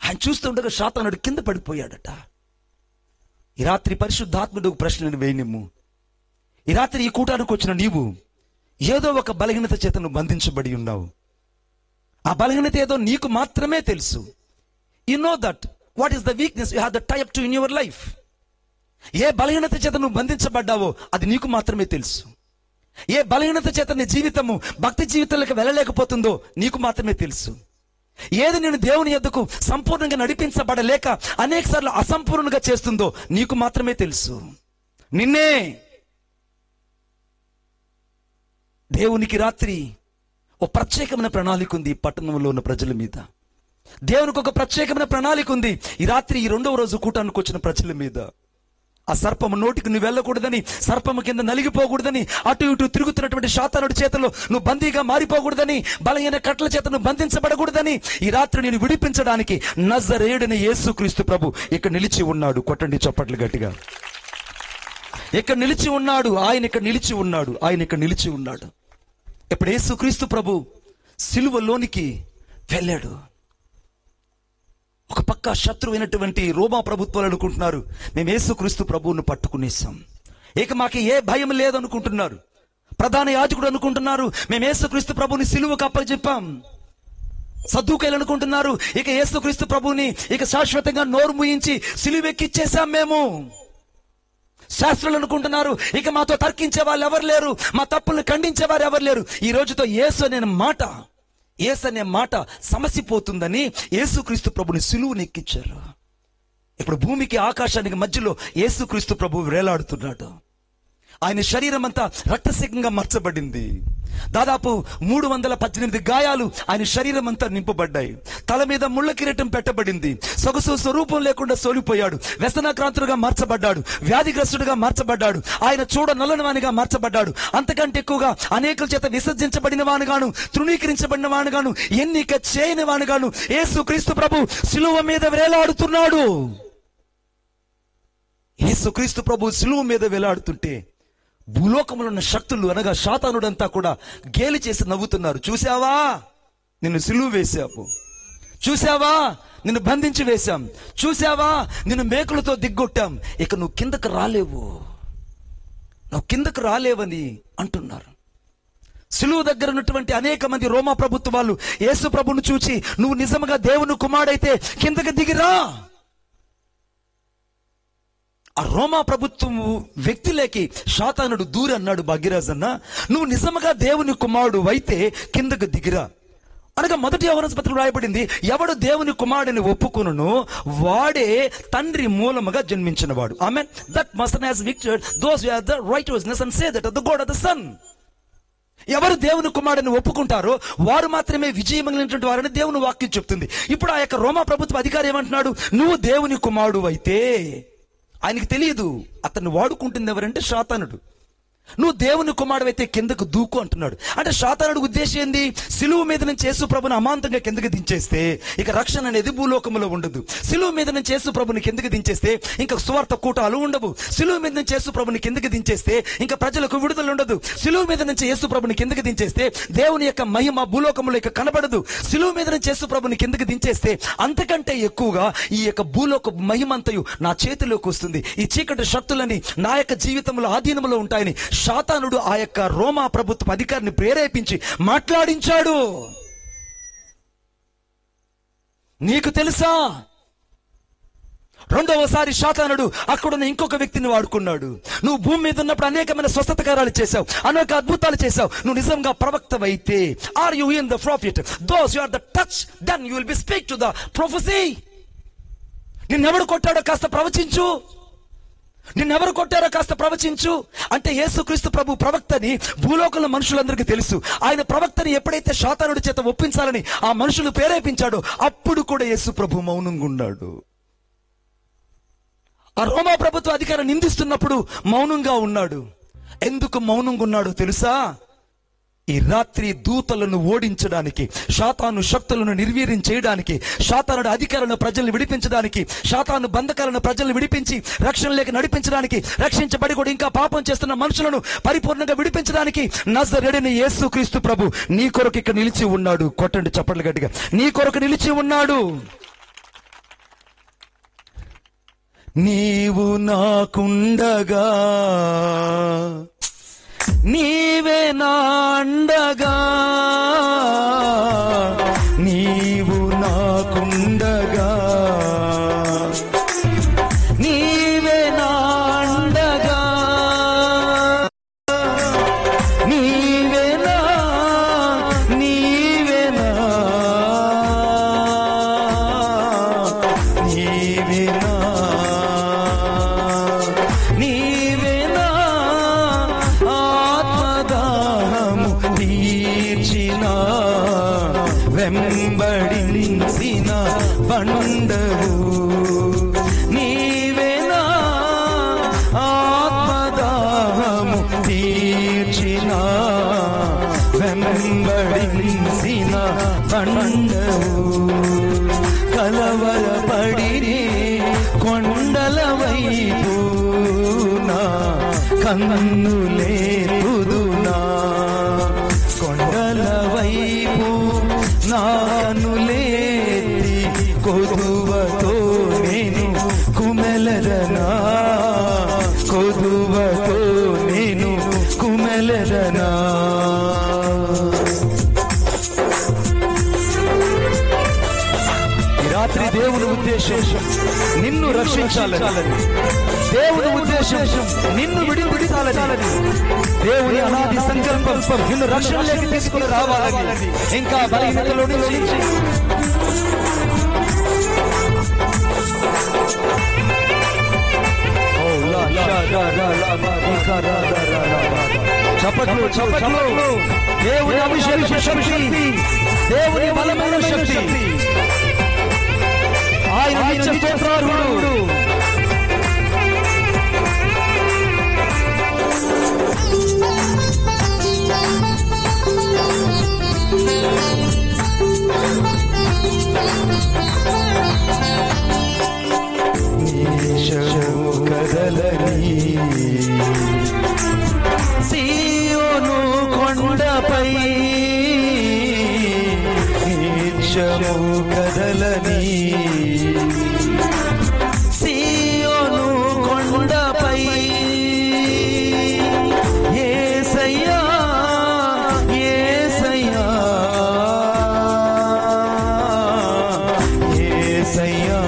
ఆయన చూస్తుండగా శాతానుడు కింద పడిపోయాడట. ఈ రాత్రి పరిశుద్ధాత్ముడు ప్రశ్నను వేయనిమ్ము. ఈ రాత్రి ఈ కూటానికి వచ్చిన నీవు ఏదో ఒక బలహీనత చేత నువ్వు బంధించబడి ఉన్నావు. ఆ బలహీనత ఏదో నీకు మాత్రమే తెలుసు. You know that what is the weakness you have the type to in your life. ఏ బలహీనత చేత నువ్వు బంధించబడ్డావో అది నీకు మాత్రమే తెలుసు. ఏ బలహీనత చేత నీ జీవితము భక్తి జీవితంలోకి వెళ్ళలేకపోతుందో నీకు మాత్రమే తెలుసు. ఏది నేను దేవుని యొద్దకు సంపూర్ణంగా నడిపించబడలేక అనేక సార్లు అసంపూర్ణంగా చేస్తుందో నీకు మాత్రమే తెలుసు. నిన్నే దేవునికి రాత్రి ఓ ప్రత్యేకమైన ప్రణాళిక ఉంది. ఈ పట్టణంలో ఉన్న ప్రజల మీద దేవునికి ఒక ప్రత్యేకమైన ప్రణాళిక ఉంది. ఈ రాత్రి ఈ 2వ రోజు కూటానికి వచ్చిన ప్రజల మీద. ఆ సర్పము నోటికి నువ్వు వెళ్ళకూడదని, సర్పము కింద నలిగిపోకూడదని, అటు ఇటు తిరుగుతున్నటువంటి శాతానుడి చేతలో నువ్వు బందీగా మారిపోకూడదని, బలహీన కట్ల చేత నువ్వు బంధించబడకూడదని, ఈ రాత్రి నేను విడిపించడానికి నజరేయుడైన యేసుక్రీస్తు ప్రభు ఇక్కడ నిలిచి ఉన్నాడు. కొట్టండి చప్పట్లు గట్టిగా. ఇక్కడ నిలిచి ఉన్నాడు. ఆయన ఇక్కడ నిలిచి ఉన్నాడు. ఆయన ఇక్కడ నిలిచి ఉన్నాడు. ఇప్పుడు యేసుక్రీస్తు ప్రభు సిలువలోనికి వెళ్ళాడు. ఒక పక్క శత్రువైనటువంటి రోమా ప్రభుత్వాలు అనుకుంటున్నారు, మేము యేసుక్రీస్తు ప్రభువును పట్టుకునేసాం, ఇక మాకు ఏ భయం లేదు అనుకుంటున్నారు. ప్రధాన యాజకుడు అనుకుంటున్నారు, మేము యేసుక్రీస్తు ప్రభువుని సిలువకు అప్పచెప్పాం. సద్దూకయ్యులు అనుకుంటున్నారు, ఇక యేసుక్రీస్తు ప్రభువుని ఇక శాశ్వతంగా నోరు ముయించి సిలువెక్కిచ్చేసాం మేము. శాస్త్రులు అనుకుంటున్నారు, ఇక మాతో తర్కించే వాళ్ళు ఎవరు లేరు, మా తప్పులను ఖండించే వారు ఎవరు లేరు. ఈ రోజుతో యేసు అనే మాట యేసు అనే మాట సమసిపోతుందని యేసుక్రీస్తు ప్రభుని సిలువను ఎక్కించారు. ఇప్పుడు భూమికి ఆకాశానికి మధ్యలో యేసుక్రీస్తు ప్రభు వేలాడుతున్నాడు. ఆయన శరీరం అంతా రక్తసికంగా మార్చబడింది. దాదాపు 318 గాయాలు ఆయన శరీరం అంతా నింపబడ్డాయి. తల మీద ముళ్ళ కిరీటం పెట్టబడింది. సొగసు స్వరూపం లేకుండా సోలిపోయాడు. వ్యసనాక్రాంతుడుగా మార్చబడ్డాడు. వ్యాధిగ్రస్తుడుగా మార్చబడ్డాడు. ఆయన చూడ నల్లనివానిగా మార్చబడ్డాడు. అంతకంటే ఎక్కువగా అనేకుల చేత విసర్జించబడిన వానుగాను, తృణీకరించబడిన వానుగాను, ఎన్నిక చేయని వానుగాను యేసుక్రీస్తు ప్రభు సిలువ మీద వేలాడుతున్నాడు. యేసుక్రీస్తు ప్రభు సిలువ మీద వేలాడుతుంటే భూలోకంలో ఉన్న శక్తులు అనగా సాతానుడంతా కూడా గేలి చేసి నవ్వుతున్నారు. చూసావా, నిన్ను సిలువ వేశాము. చూసావా, నిన్ను బంధించి వేశాం. చూసావా, నిన్ను మేకులతో దిగ్గొట్టాం. ఇక నువ్వు కిందకు రాలేవు, నువ్వు కిందకు రాలేవని అంటున్నారు. సిలువ దగ్గర ఉన్నటువంటి అనేక మంది రోమా ప్రభుత్వ వాళ్ళు యేసు ప్రభుని చూచి, నువ్వు నిజంగా దేవుని కుమారుడైతే కిందకి దిగిరా. ఆ రోమా ప్రభుత్వం వ్యక్తిలోకి సాతానుడు దూరి అన్నాడు, భాగ్యరాజన్న నువ్వు నిజంగా దేవుని కుమారుడు అయితే కిందకు దిగిరా అనగా మొదటి యోహాను పత్రికలో రాయబడింది, ఎవడు దేవుని కుమారుడిని ఒప్పుకొనును వాడే తండ్రి మూలముగా జన్మించిన వాడు. ఆమేన్. That must has victored those who have the rightness and say that the God of the son. ఎవరు దేవుని కుమారుడిని ఒప్పుకుంటారో వారు మాత్రమే విజయమైనటువంటి వారని దేవుని వాక్యం చెప్తుంది. ఇప్పుడు ఆ యొక్క రోమా ప్రభుత్వ అధికారి ఏమంటున్నాడు, నువ్వు దేవుని కుమారుడు అయితే. ఆయనకి తెలియదు అతన్ని వాడుకుంటుంది ఎవరంటే సాతానుడు. నువ్వు దేవుని కుమారుడైతే కిందకు దూకు అంటున్నాడు. అంటే సాతానుడి ఉద్దేశం ఏంది? సిలువ మీద నుంచి యేసు ప్రభుని అమాంతంగా కిందకి దించేస్తే ఇక రక్షణ అనేది భూలోకంలో ఉండదు. సిలువ మీద నుంచి యేసు ప్రభుని కిందకి దించేస్తే ఇంకా సువార్త కూటాలు ఉండవు. సిలువ మీద నుంచి యేసు ప్రభుని కిందకి దించేస్తే ఇంకా ప్రజలకు విడుదల ఉండదు. సిలువ మీద నుంచి యేసు ప్రభుని కిందకి దించేస్తే దేవుని యొక్క మహిమ భూలోకంలో ఇక కనబడదు. సిలువ మీద నుంచి యేసు ప్రభుని కిందకి దించేస్తే అంతకంటే ఎక్కువగా ఈ యొక్క భూలోక మహిమంతయు నా చేతిలోకి వస్తుంది. ఈ చీకటి శక్తులని నా యొక్క జీవితంలో ఆధీనంలో ఉంటాయని సాతానుడు ఆ యొక్క రోమా ప్రభుత్వ అధికారిని ప్రేరేపించి మాట్లాడించాడు. నీకు తెలుసా, రెండవసారి సాతానుడు అక్కడున్న ఇంకొక వ్యక్తిని వాడుకున్నాడు. నువ్వు భూమి మీద ఉన్నప్పుడు అనేకమైన స్వస్థత కార్యాలు చేశావు, అనేక అద్భుతాలు చేశావు. నువ్వు నిజంగా ప్రవక్తవైతే, are you in the prophet those you are the touch then you will be speak to the prophecy. నిన్నెవడు కొట్టాడో కాస్త ప్రవచించు, నిన్నెవరు కొట్టారో కాస్త ప్రవచించు. అంటే యేసుక్రీస్తు ప్రభు ప్రవక్తని భూలోకంలో మనుషులందరికీ తెలుసు. ఆయన ప్రవక్తని ఎప్పుడైతే సాతానుడి చేత ఒప్పించాలని ఆ మనుషులు ప్రేరేపించాడో అప్పుడు కూడా యేసు ప్రభు మౌనంగా ఉన్నాడు. ఆ రోమా ప్రభుత్వ అధికారి నిందిస్తున్నప్పుడు మౌనంగా ఉన్నాడు. ఎందుకు మౌనంగా ఉన్నాడో తెలుసా? ఈ రాత్రి దూతలను ఓడించడానికి, సాతాను శక్తులను నిర్వీర్యం చేయడానికి, సాతానుడి అధికారులను ప్రజల్ని విడిపించడానికి, సాతాను బంధకాలను ప్రజల్ని విడిపించి రక్షణలోకి నడిపించడానికి, రక్షించబడి కూడా ఇంకా పాపం చేస్తున్న మనుషులను పరిపూర్ణంగా విడిపించడానికి నజరేయుడైన యేసుక్రీస్తు ప్రభు నీ కొరకు ఇక్కడ నిలిచి ఉన్నాడు. కొట్టండి చప్పట్లు గట్టిగా. నీ కొరకు నిలిచి ఉన్నాడు. నీవు నాకుండగా, నీవే నా అండగా, నీవు నాకుండగా, నీవే నా అండగా, నీవే నా, నీవే నా, నీవే నా, నీవే నా ఆత్మదాహము తీర్చిన వెంబడించిన బండవు. నీవే నా ఆత్మదాహము తీర్చిన వెంబడించిన బండవు. కలవరపడినే కొండల వైపు నా కన్నులేతుదునా, కొండల వైపు నా కన్నులేతి కొదువతో నేను కుమెలదనా, కొదువతో నేను కుమెలదనా. ఈ రాత్రి దేవుని ఉద్దేశం నిన్ను రక్షించాలని, దేవుని ఉద్దేశం నిన్ను విడిపించాలని, దేవుని అనాది సంకల్పం నిన్ను రక్షణలోకి తీసుకుని రావాలని, ఇంకా బలహీనతలో నుంచి చప్పట్లు చప్పట్లు. దేవుని అభిషేక శక్తి, దేవుని బలమైన శక్తి, ఆయన నిత్య స్తోత్రార్హుడు. కదలని సీయోను కొండపై, నిత్యము కదలని సీయోను కొండపై, యేసయ్యా యేసయ్యా యేసయ్యా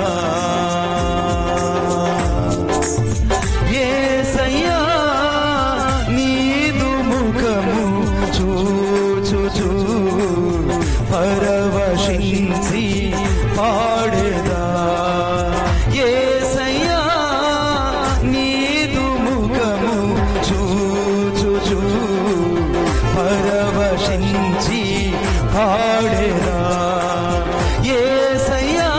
యేసయ్యా, నీదు ముఖము చూచుచు పరవశించి పాడేదా. యేసయ్యా, నీదు ముఖము చూచుచు పరవశించి పాడేదా. యేసయ్యా,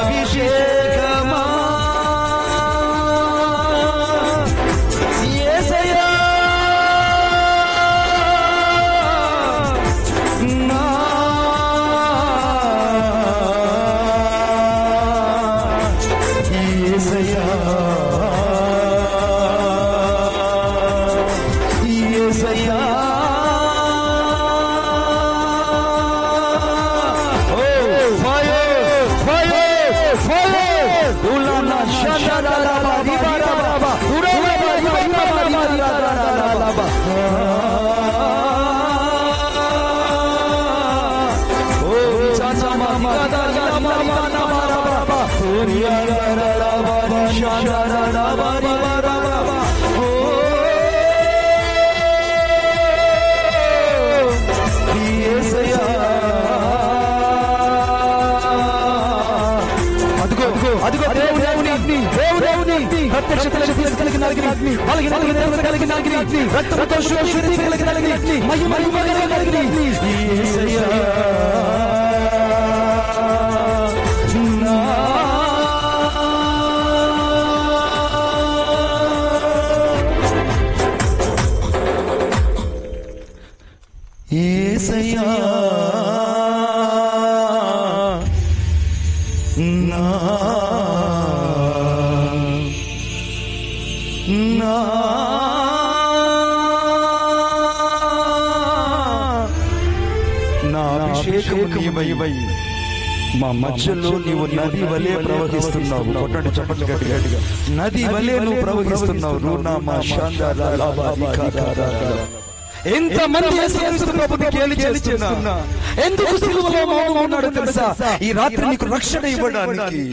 అభిషేకమా యేసయ్యా, నా యేసయ్యా, యేసయ్యా, ఓ ఫైర్ ఫైర్ ఫైర్ ఉలానా షాషారాబా రిబారాబా ఉరాబా రిబారాబా రిబారాబా. ఓ చాచా మామా దాదామా మామా ఓరియారారాబా షాషారాబా రిబారాబా. ఓ యేసయ్యా, అదిగో దేవుని దేవుని ప్రత్యక్షతలకు తీసుకెళ్ళిన అగ్ని, బలహీనతలకు తీసుకెళ్ళిన అగ్ని, రక్తముతో శుద్ధి కలిగిన అగ్ని, మహిమ కలిగిన అగ్ని. యేసయ్యా, యేసయ్యా, నా నా నా అభిషేకము నీవై మా మధ్యలో నీవు నది వలె ప్రవహిస్తున్నావు. కొట్టండి చప్పట్లు గట్టిగా. నది వలె నువ్వు ప్రవహిస్తున్నావు. ఎంతమంది యేసుక్రీస్తు ప్రభువుని గేలి చేస్తున్నా, ఎందుకు సిలువలో మౌనంగా ఉన్నాడో తెలుసా? ఈ రాత్రి నీకు రక్షణ ఇవ్వడానికి.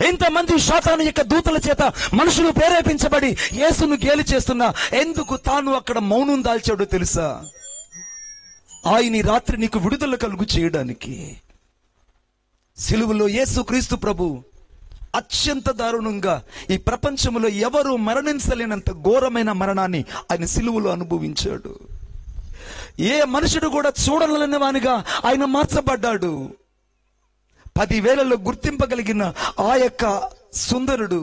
ఎంతమంది శాతాను యొక్క దూతల చేత మనుషులు ప్రేరేపించబడి యేసును గేలి చేస్తున్నా, ఎందుకు తాను అక్కడ మౌనం దాల్చాడో తెలుసా? ఆయన ఈ రాత్రి నీకు విడుదల కలుగు చేయడానికి. సిలువలో యేసుక్రీస్తు ప్రభు అత్యంత దారుణంగా ఈ ప్రపంచంలో ఎవరు మరణించలేనంత ఘోరమైన మరణాన్ని ఆయన సిలువలో అనుభవించాడు. ఏ మనుషుడు కూడా చూడలేని వానిగా ఆయన మార్చబడ్డాడు. 10,000లో గుర్తింపగలిగిన ఆ యొక్క సుందరుడు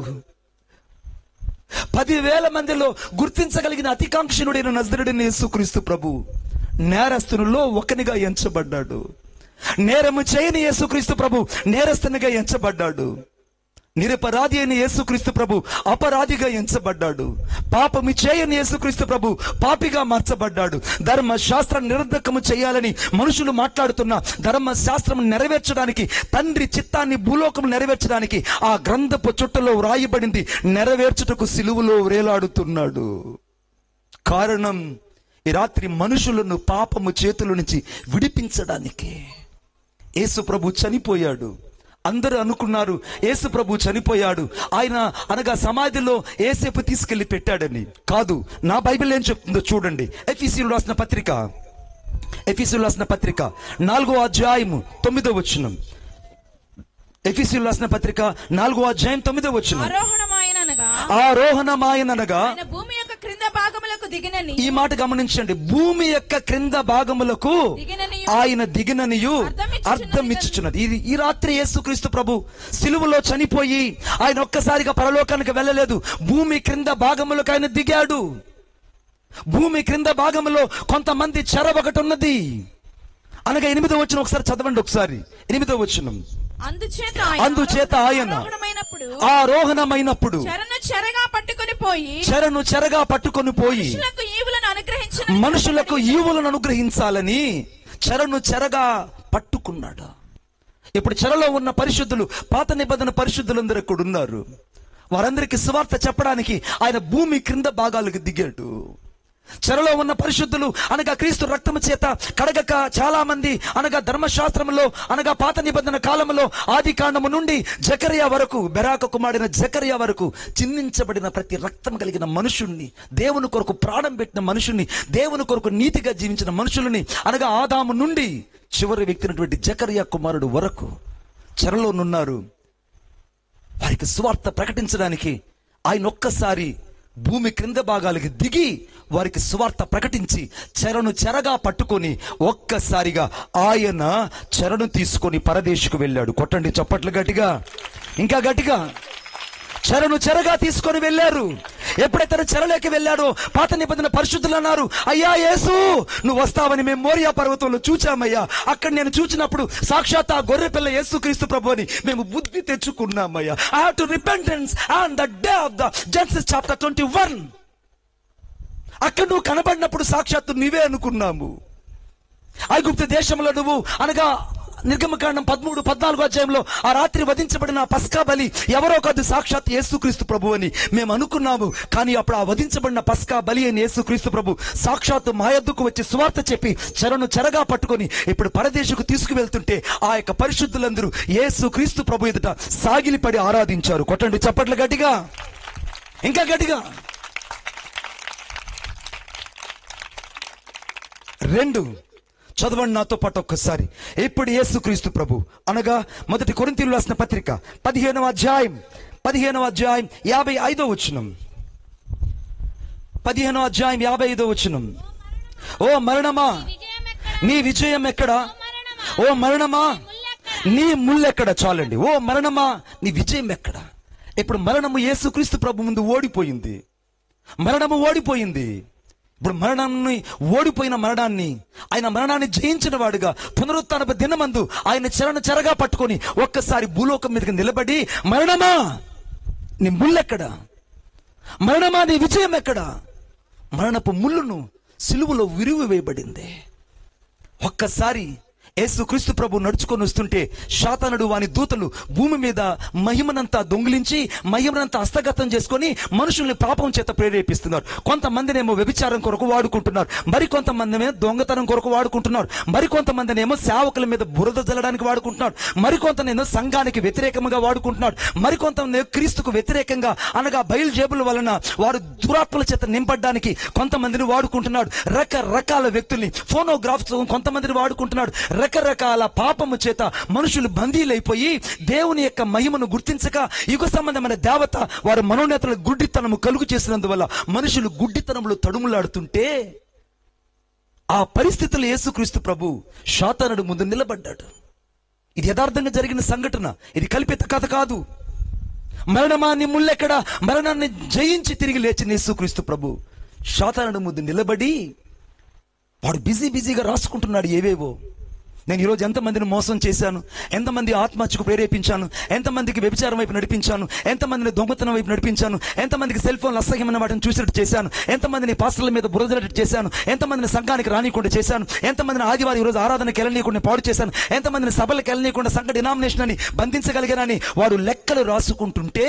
10,000 మందిలో గుర్తించగలిగిన అతికాంక్షణుడైన నజరేయుడైన యేసుక్రీస్తు ప్రభు నేరస్తునిలో ఒకనిగా ఎంచబడ్డాడు. నేరము చేయని యేసుక్రీస్తు ప్రభు నేరస్తునిగా ఎంచబడ్డాడు. నిరపరాధి అయిన యేసుక్రీస్తు ప్రభు అపరాధిగా ఎంచబడ్డాడు. పాపము చేయని యేసుక్రీస్తు ప్రభు పాపిగా మార్చబడ్డాడు. ధర్మశాస్త్రం నిరర్ధకము చేయాలని మనుషులు మాట్లాడుతున్న ధర్మశాస్త్రం నెరవేర్చడానికి, తండ్రి చిత్తాన్ని భూలోకము నెరవేర్చడానికి ఆ గ్రంథపు చుట్టలో వ్రాయబడింది నెరవేర్చుటకు సిలువలో వేలాడుతున్నాడు. కారణం, ఈ రాత్రి మనుషులను పాపము చేతుల నుంచి విడిపించడానికి యేసు ప్రభు చనిపోయాడు. అందరూ అనుకున్నారు యేసు ప్రభు చనిపోయాడు, ఆయన అనగా సమాధిలో యేసేపు తీసుకెళ్లి పెట్టాడని. కాదు, నా బైబిల్ ఏం చెప్తుందో చూడండి. ఎఫెసీయులకు రాసిన పత్రిక 4వ అధ్యాయము 9వ వచనం. ఎఫెసీయులకు రాసిన పత్రిక 4వ అధ్యాయం 9వ వచనం. ఆరోహణమాయనగా భూమి యొక్క క్రింద భాగములకు దిగినని. ఈ మాట గమనించండి. భూమి యొక్క క్రింద భాగములకు ఆయన దిగిననియు అర్థం ఇచ్చుచున్నది. ఇది ఈ రాత్రి యేసుక్రీస్తు ప్రభు సిలువలో చనిపోయి ఆయన ఒక్కసారిగా పరలోకానికి వెళ్ళలేదు. భూమి క్రింద భాగములకు ఆయన దిగాడు. భూమి క్రింద భాగములో కొంతమంది చెర ఒకటి ఉన్నది అనగా 8వ వచనం ఒకసారి చదవండి. ఒకసారి 8వ వచనం. అందుచేత ఆయన ఆరోహణమైనప్పుడు చెరను చెరగా పట్టుకొని పోయి మనుషులకు ఈవులను అనుగ్రహించాలని చెరను చెరగా పట్టుకున్నాడు. ఇప్పుడు చెరలో ఉన్న పరిశుద్ధులు, పాత నిబంధన పరిశుద్ధులందరూ ఇక్కడ ఉన్నారు. వారందరికీ సువార్త చెప్పడానికి ఆయన భూమి క్రింద భాగాలకు దిగాడు. చెరలో ఉన్న పరిశుద్ధులు అనగా క్రీస్తు రక్తము చేత కడగక చాలా మంది అనగా ధర్మశాస్త్రంలో అనగా పాత నిబంధన కాలంలో ఆది కాండము నుండి జకరియా వరకు, బెరాక కుమారుడైన జకరియా వరకు చిందించబడిన ప్రతి రక్తం కలిగిన మనుషుణ్ణి, దేవుని కొరకు ప్రాణం పెట్టిన మనుషుణ్ణి, దేవుని కొరకు నీతిగా జీవించిన మనుషుల్ని అనగా ఆదాము నుండి చివరి వ్యక్తినటువంటి జకరియా కుమారుడు వరకు చెరలోనున్నారు. వారికి సువార్త ప్రకటించడానికి ఆయన ఒక్కసారి భూమి క్రింద భాగాలకి దిగి వారికి సువార్త ప్రకటించి చెరను చెరగా పట్టుకొని ఒక్కసారిగా ఆయన చెరను తీసుకొని పరదేశకు వెళ్ళాడు. కొట్టండి చప్పట్లు గట్టిగా, ఇంకా గట్టిగా. చెరను చెరగా తీసుకొని వెళ్ళారు. ఎప్పుడైతే చెరలోకి వెళ్ళాడో పాత నిబంధన పరిశుద్ధులు అన్నారు, అయ్యా యేసు నువ్వు వస్తావని మేము మోరియా పర్వతంలో చూచామయ్యా. అక్కడ నేను చూచినప్పుడు సాక్షాత్ ఆ గొర్రె పిల్ల యేసుక్రీస్తు ప్రభు అని మేము బుద్ధి తెచ్చుకున్నామయ్యా. I have to repentance on the day of the Genesis chapter 21. అక్కడ నువ్వు కనబడినప్పుడు సాక్షాత్తు నీవే అనుకున్నాము. ఐగుప్తు దేశంలో నువ్వు అనగా నిర్గమకాండం 13-14 అధ్యాయంలో ఆ రాత్రి వధించబడిన పస్కా బలి ఎవరో కాదు, సాక్షాత్ యేసుక్రీస్తు ప్రభు అని మేము అనుకున్నాము. కానీ అప్పుడు ఆ వధించబడిన పస్కా బలి అని యేసుక్రీస్తు ప్రభు సాక్షాత్తు మా యొద్దకు వచ్చి సువార్త చెప్పి చెరను చెరగా పట్టుకొని ఇప్పుడు పరదేశకు తీసుకువెళ్తుంటే ఆ యొక్క పరిశుద్ధులందరూ యేసుక్రీస్తు ప్రభు ఎదుట సాగిలిపడి ఆరాధించారు. కొట్టండి చప్పట్లు గట్టిగా, ఇంకా గట్టిగా. 2 చదవండి నాతో పాటు ఒక్కసారి. ఇప్పుడు యేసుక్రీస్తు ప్రభు అనగా 1 కొరింథీయులకు రాసిన పత్రిక 15వ అధ్యాయం 55వ వచనం. 15వ అధ్యాయం 55వ వచనం. ఓ మరణమా నీ విజయం ఎక్కడా? ఓ మరణమా నీ ముల్లెక్కడ? చాలండి. ఓ మరణమా నీ విజయం ఎక్కడా? ఇప్పుడు మరణము యేసుక్రీస్తు ప్రభు ముందు ఓడిపోయింది. మరణము ఓడిపోయింది. ఇప్పుడు మరణాన్ని ఓడిపోయిన మరణాన్ని, ఆయన మరణాన్ని జయించిన వాడుగా పునరుత్థానపు దినమందు ఆయన చెరను చెరగా పట్టుకొని ఒక్కసారి భూలోకం మీదకి నిలబడి, మరణమా నీ ముల్లెక్కడా? మరణమా నీ విజయం ఎక్కడా? మరణపు ముళ్ళును సిలువలో విరివి వేయబడింది. ఒక్కసారి యేసుక్రీస్తు ప్రభు నడుచుకొని వస్తుంటే శాతానుడు వాని దూతలు భూమి మీద మహిమనంతా దొంగిలించి మహిమనంతా హస్తగతం చేసుకొని మనుషుల్ని పాపం చేత ప్రేరేపిస్తున్నారు. కొంతమందినేమో వ్యభిచారం కొరకు వాడుకుంటున్నారు, మరికొంతమందినేమో దొంగతనం కొరకు వాడుకుంటున్నారు, మరికొంతమందినేమో సేవకుల మీద బురద జల్లడానికి వాడుకుంటున్నారు, మరికొంతనేమో సంఘానికి వ్యతిరేకంగా వాడుకుంటున్నారు, మరికొంతమంది క్రీస్తుకు వ్యతిరేకంగా అనగా బయలుజేబుల వలన వారు దురాత్మల చేత నింపడానికి కొంతమందిని వాడుకుంటున్నాడు. రకరకాల వ్యక్తుల్ని, ఫోనోగ్రాఫ్స్ కొంతమందిని వాడుకుంటున్నాడు. రకరకాల పాపము చేత మనుషులు బందీలైపోయి దేవుని యొక్క మహిమను గుర్తించక యుగ సంబంధమైన దేవత వారు మనోనేతల గుడ్డితనము కలుగు చేసినందువల్ల మనుషులు గుడ్డితనములు తడుములాడుతుంటే ఆ పరిస్థితుల్లో యేసుక్రీస్తు ప్రభు శాతానుడు ముందు నిలబడ్డాడు. ఇది యథార్థంగా జరిగిన సంఘటన, ఇది కల్పిత కథ కాదు. మరణమా నీ ముళ్ళెక్కడ? మరణాన్ని జయించి తిరిగి లేచిన యేసుక్రీస్తు ప్రభు సాతానుడి ముందు నిలబడి వాడు బిజీగా రాసుకుంటున్నాడు ఏవేవో. నేను ఈరోజు ఎంతమందిని మోసం చేశాను, ఎంతమంది ఆత్మహత్యకు ప్రేరేపించాను, ఎంతమందికి వ్యభిచారం వైపు నడిపించాను, ఎంతమందిని దొంగతనం వైపు నడిపించాను, ఎంతమందికి సెల్ ఫోన్లు అసహ్యమైన వాటిని చూసినట్టు చేశాను, ఎంతమందిని పాస్టర్ల మీద బురదలట్టు చేశాను, ఎంతమందిని సంఘానికి రానియకుండా చేశాను, ఎంతమందిని ఆదివారం ఈరోజు ఆరాధనకి వెళ్ళనీయకుండా పాడు చేశాను, ఎంతమందిని సభలకు వెళ్ళనీయకుండా సంఘ డినామినేషన్ అని బంధించగలిగానని వాడు లెక్కలు రాసుకుంటుంటే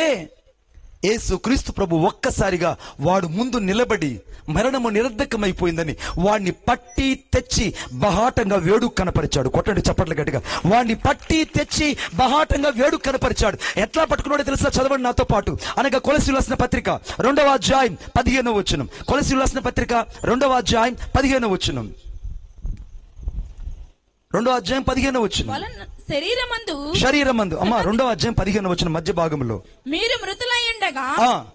యేసుక్రీస్తు ప్రభు ఒక్కసారిగా వాడు ముందు నిలబడి మరణము నిరర్ధకమైపోయిందని వాడిని పట్టి తెచ్చి బహాటంగా వేడుక కనపరిచాడు. కొట్టండి చప్పట్లు గట్టిగా. వాడిని పట్టి తెచ్చి బహాటంగా వేడుక కనపరిచాడు. ఎట్లా పట్టుకున్నాడో తెలుసా? చదవండి నాతో పాటు. అనగా కొలస్సీయులకు రాసిన పత్రిక 2వ అధ్యాయం 15వ వచనం. కొలస్సీయులకు రాసిన పత్రిక 2వ అధ్యాయం 15వ వచనం. 2వ అధ్యాయం 15వ వచనం. శరీరమందు అమ్మా 2వ అధ్యాయం 15వ వచనం మధ్య భాగంలో, మీరు మృతులై ఉండగా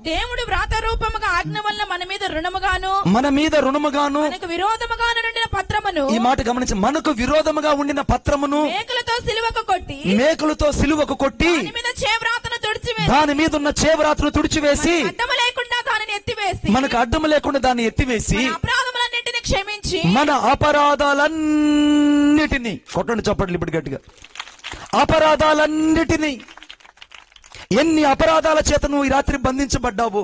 దేవుడు వ్రాత రూపముగా ఆజ్ఞ వల్ల మన మీద రుణముగాను మనకు విరోధముగాను ఉండిన పత్రమును, ఈ మాట గమనించి, మనకు విరోధముగా ఉండిన పత్రమును మేకులతో సిలువకు కొట్టి దాని మీద ఉన్న చేవ్రాతను తుడిచివేసి మనకు అడ్డము లేకుండా దాన్ని ఎత్తివేసి మన అపరాధాలన్నిటినీ, కొట్టండి చప్పట్లు ఇప్పుడు గట్టిగా, అపరాధాలన్నిటినీ, ఎన్ని అపరాధాల చేత నువ్వు ఈ రాత్రి బంధించబడ్డావు,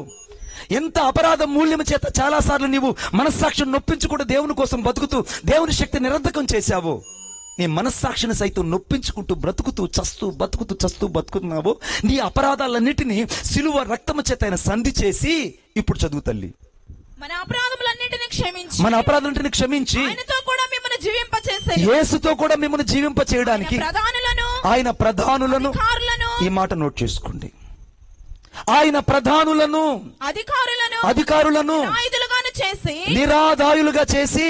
ఎంత అపరాధ మూల్యం చేత చాలా సార్లు నీవు మనస్సాక్షిని నొప్పించుకుంటూ దేవుని కోసం బతుకుతూ దేవుని శక్తి నిరర్ధకం చేశావు. నీ మనస్సాక్షిని సైతం నొప్పించుకుంటూ బ్రతుకుతూ బతుకుతున్నావు. నీ అపరాధాలన్నిటినీ సిలువ రక్తము చేత ఆయన సంధి చేసి, ఇప్పుడు చదువు తల్లి, మన అపరాధాలన్నిటిని క్షమించి యేసుతో కూడా మిమ్మల్ని జీవింప చేయడానికి ఆయన ప్రధానులను, ఈ మాట నోట్ చేసుకోండి, ఆయన ప్రధానులను అధికారులను నిరాదాయులుగా చేసి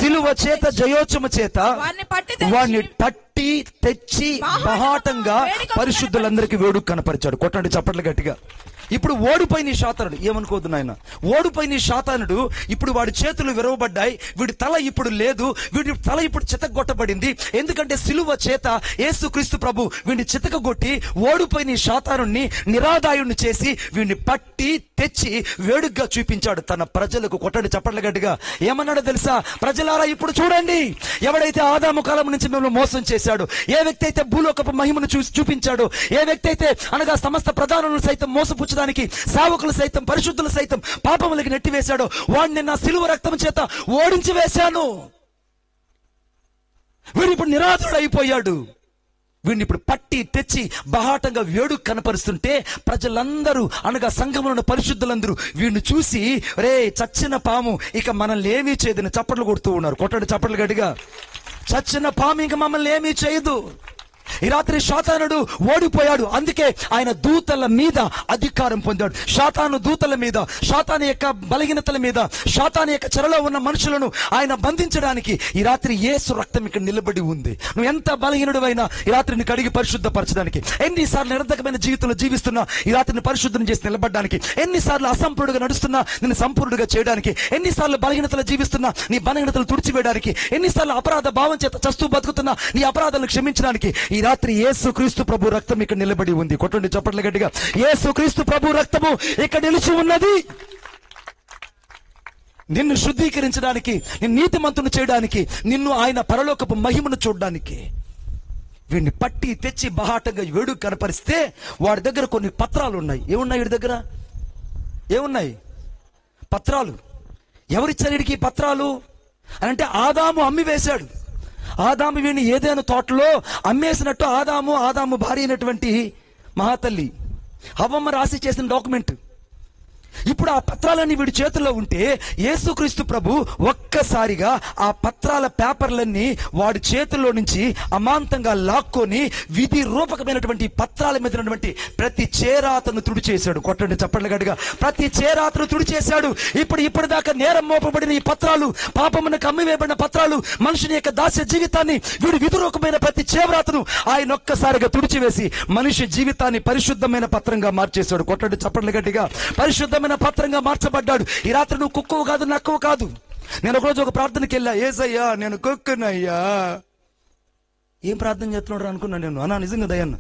సిలువ చేత జయోత్సవము చేత వాడిని పట్టి తెచ్చి బహాటంగా పరిశుద్ధులందరికీ వేడుక కనపరిచాడు. కొట్టండి చప్పట్లు గట్టిగా. ఇప్పుడు ఓడిపోయిన శాతానుడు, ఏమనుకోదు నాయన, ఓడిపోయిన శాతానుడు ఇప్పుడు వాడి చేతులు విరవబడ్డాయి, వీడి తల ఇప్పుడు లేదు, వీడి తల ఇప్పుడు చితగొట్టబడింది. ఎందుకంటే సిలువ చేత యేసుక్రీస్తు ప్రభు వీడిని చితకగొట్టి ఓడిపోయిన శాతానుడిని నిరాదాయుడిని చేసి వీడిని పట్టి తెచ్చి వేడుగ్గా చూపించాడు తన ప్రజలకు. కొట్టండి చప్పట్ల గట్టిగా. ఏమన్నాడో తెలుసా? ప్రజలారా ఇప్పుడు చూడండి, ఎవడైతే ఆదాము కాలం నుంచి మిమ్మల్ని మోసం చేశాడు, ఏ వ్యక్తి అయితే భూలోకపు మహిమను చూపించాడు, ఏ వ్యక్తి అయితే అనగా సమస్త ప్రధానులను సైతం మోసపుచ్చడానికి సేవకులు సైతం పరిశుద్ధులు సైతం పాపములకి నెట్టివేశాడు, వాడిని నా సిలువ రక్తం చేత ఓడించి వేశాను. వీడు ఇప్పుడు నిరాధుడు అయిపోయాడు. వీడిని ఇప్పుడు పట్టి తెచ్చి బహాటంగా వేడుక కనపరుస్తుంటే ప్రజలందరూ అనగా సంఘములో పరిశుద్ధులందరూ వీడిని చూసి, రే చచ్చిన పాము ఇక మనల్ని ఏమీ చేయదని చప్పట్లు కొడుతూ ఉన్నారు. కొట్టండి చప్పట్లు గట్టిగా. చచ్చిన పాము ఇంక మమ్మల్ని ఏమీ చేయదు. ఈ రాత్రి సాతానుడు ఓడిపోయాడు, అందుకే ఆయన దూతల మీద అధికారం పొందాడు. సాతాను దూతల మీద, సాతాను యొక్క బలహీనతల మీద, సాతాను యొక్క చెరలో ఉన్న మనుషులను ఆయన బంధించడానికి ఈ రాత్రి యేసు రక్తం ఇక్కడ నిలబడి ఉంది. నువ్వు ఎంత బలహీనుడు అయినా ఈ రాత్రిని కడిగి పరిశుద్ధపరచడానికి, ఎన్నిసార్లు నిరర్ధకమైన జీవితంలో జీవిస్తున్నా ఈ రాత్రిని పరిశుద్ధం చేసి నిలబడడానికి, ఎన్నిసార్లు అసంపూర్ణుడుగా నడుస్తున్నా నిన్ను సంపూర్ణుడిగా చేయడానికి, ఎన్నిసార్లు బలహీనతలు జీవిస్తున్నా నీ బలహీనతలు తుడిచివేయడానికి, ఎన్నిసార్లు అపరాధ భావం చేత చస్తూ బతుకుతున్నా నీ అపరాధాలను క్షమించడానికి ఈ రాత్రి యేసుక్రీస్తు ప్రభు రక్తం ఇక్కడ నిలబడి ఉంది. కొట్టండి చప్పట్ల గట్టిగా. యేసుక్రీస్తు ప్రభు రక్తము ఇక్కడ నిలిచి ఉన్నది. నిన్ను శుద్ధీకరించడానికి, నిన్ను నీతిమంతుని చేయడానికి, నిన్ను ఆయన పరలోకపు మహిమను చూడడానికి. వీడిని పట్టి తెచ్చి బహాటంగా వేడుక కనపరిస్తే వాడి దగ్గర కొన్ని పత్రాలు ఉన్నాయి. ఏమున్నాయి వీడి దగ్గర? ఏమున్నాయి? పత్రాలు. ఎవరిచ్చారు వీడికి పత్రాలు అంటే? ఆదాము అమ్మి వేశాడు. ఆదాము వీడిని ఏదైనా తోటలో అమ్మేసినట్టు ఆదాము భార్య అయినటువంటి మహాతల్లి హవ్వమ్మ రాసి చేసిన డాక్యుమెంట్. ఇప్పుడు ఆ పత్రాలన్నీ వీడి చేతుల్లో ఉంటే యేసుక్రీస్తు ప్రభు ఒక్కసారిగా ఆ పత్రాల పేపర్లన్నీ వాడి చేతుల్లో నుంచి అమాంతంగా లాక్కొని విధి రూపకమైనటువంటి పత్రాల మీద ఉన్నటువంటి ప్రతి చేరాతను తుడిచేశాడు. కొట్టండి చప్పట్ల గట్టిగా. ప్రతి చేరాతను తుడిచేశాడు. ఇప్పటిదాకా నేరం మోపబడిన ఈ పత్రాలు, పాపమునకు అమ్మివేయబడిన పత్రాలు, మనుషుని యొక్క దాస్య జీవితాన్ని, వీడి విధి రూపమైన ప్రతి చేరాతను ఆయన ఒక్కసారిగా తుడిచివేసి మనిషి జీవితాన్ని పరిశుద్ధమైన పత్రంగా మార్చేశాడు. కొట్టండి చప్పట్ల గట్టిగా. పరిశుద్ధమైన పత్రంగా మార్చబడ్డాడు. ఈ రాత్రి నువ్వు కుక్కవు కాదు, నక్కవు కాదు. నేను ఒకరోజు ఒక ప్రార్థనకి వెళ్ళా. ఏసయ్యా నేను కుక్కనయ్యా. ఏం ప్రార్థన చేస్తున్నాడు అనుకున్నా నేను. అన్నా నిజంగా దయన్న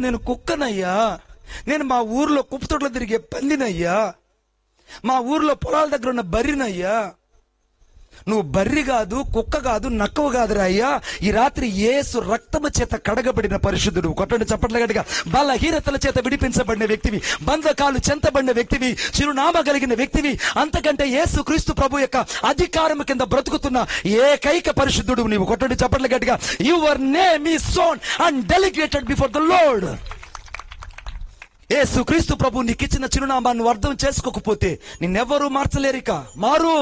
నేను కుక్కనయ్యా, నేను మా ఊర్లో కుప్పతోటలో తిరిగే పందినయ్యా, మా ఊర్లో పొలాల దగ్గర ఉన్న బర్రినయ్యా. నువ్వు బర్రి కాదు, కుక్క కాదు, నక్కవు కాదురా అయ్యా. ఈ రాత్రి యేసు రక్తము చేత కడగబడిన పరిశుద్ధుడు. కొట్టండి చప్పట్ల గట్టిగా. బలహీనతల చేత విడిపించబడిన వ్యక్తివి, బంధకాలు చెంతబడిన వ్యక్తివి, చిరునామా కలిగిన వ్యక్తివి. అంతకంటే యేసు క్రీస్తు ప్రభు యొక్క అధికారం కింద బ్రతుకుతున్న ఏకైక పరిశుద్ధుడు నీవు. కొట్టండి చప్పట్ల గట్టిగా. Your name is sown and delegated before the Lord. Yesu Kristu ప్రభు నీకు ఇచ్చిన చిరునామాను నువ్వు అర్థం చేసుకోకపోతే నిన్నెవ్వరూ మార్చలేరిక. మారు.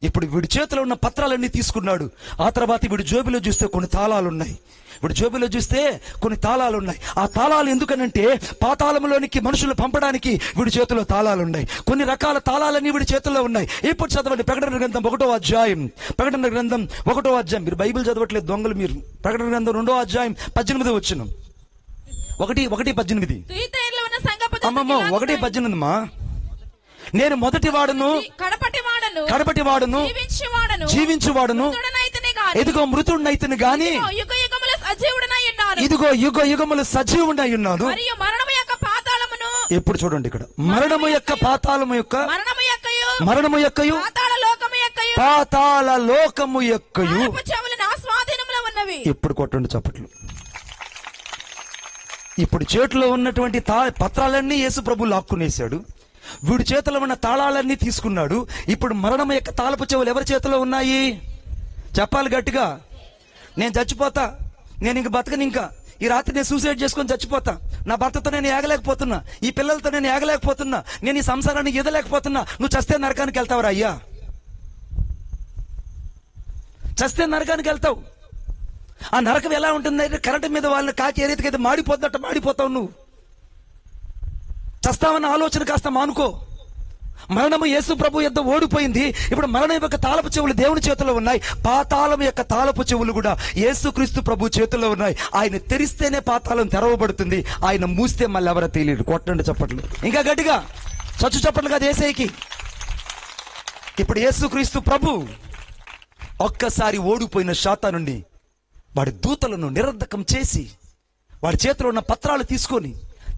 ఇప్పుడు వీడి చేతిలో ఉన్న పత్రాలన్నీ తీసుకున్నాడు. ఆ తర్వాత వీడి జోబిలో చూస్తే కొన్ని తాళాలు ఉన్నాయి. వీడి జోబిలో చూస్తే కొన్ని తాళాలు ఉన్నాయి. ఆ తాళాలు ఎందుకనంటే పాతాళంలోనికి మనుషులు పంపడానికి వీడి చేతిలో తాళాలు ఉన్నాయి. కొన్ని రకాల తాళాలన్నీ వీడి చేతుల్లో ఉన్నాయి. ఇప్పుడు చదవండి ప్రకటన గ్రంథం 1వ అధ్యాయం. ప్రకటన గ్రంథం 1వ అధ్యాయం. మీరు బైబిల్ చదవట్లేదు దొంగలు మీరు. ప్రకటన గ్రంథం 2వ అధ్యాయం 18వ వచనం. 1:18. అమ్మమ్మ 1:18 మా. నేను మొదటి వాడును, కడపటి వాడును, జీవించువాడును, ఇదిగో మృతుడినైతేను గాని ఇదిగో యుగ యుగములు సజీవుడై ఉన్నాను. ఎప్పుడు చూడండి ఇక్కడ మరణము యొక్క పాతాళము యొక్క మరణము యొక్కయు పాతాళ లోకము యొక్కయు. ఇప్పుడు కొట్టండి చప్పట్లు. ఇప్పుడు చేతిలో ఉన్నటువంటి పత్రాలన్నీ యేసు ప్రభు లాక్కునేశాడు. వీడి చేతిలో ఉన్న తాళాలన్నీ తీసుకున్నాడు. ఇప్పుడు మరణం యొక్క తాళపు చెవులు ఎవరి చేతిలో ఉన్నాయి? చెప్పాలి గట్టిగా. నేను చచ్చిపోతా, నేను ఇంక బతకను, ఇంకా ఈ రాత్రి నేను సూసైడ్ చేసుకొని చచ్చిపోతా, నా భర్తతో నేను ఏగలేకపోతున్నా, ఈ పిల్లలతో నేను ఏగలేకపోతున్నా, నేను ఈ సంసారాన్ని ఈదలేకపోతున్నా. నువ్వు చస్తే నరకానికి వెళ్తావురా అయ్యా, చస్తే నరకానికి వెళ్తావు. ఆ నరకం ఎలా ఉంటుందంటే కరెంటు మీద వాళ్ళని కాకి ఏ రీతికైతే మాడిపోతున్నట్టు మాడిపోతావు. నువ్వు చస్తావన్న ఆలోచన కాస్త మానుకో. మరణము యేసు ప్రభు యొద్ద ఓడిపోయింది. ఇప్పుడు మరణం యొక్క తాళపు చెవులు దేవుని చేతిలో ఉన్నాయి. పాతాళం యొక్క తాళపు చెవులు కూడా యేసు క్రీస్తు ప్రభు చేతుల్లో ఉన్నాయి. ఆయన తెరిస్తేనే పాతాళం తెరవబడుతుంది, ఆయన మూస్తే మళ్ళీ ఎవరో తెలియదు. కొట్టండి చప్పట్లు ఇంకా గట్టిగా, చచ్చు చప్పట్లు కాదు యేసయ్యకి. ఇప్పుడు యేసు క్రీస్తు ప్రభు ఒక్కసారి ఓడిపోయిన శాతానుండి వాడి దూతలను నిరర్ధకం చేసి, వాడి చేతిలో ఉన్న పత్రాలు తీసుకొని,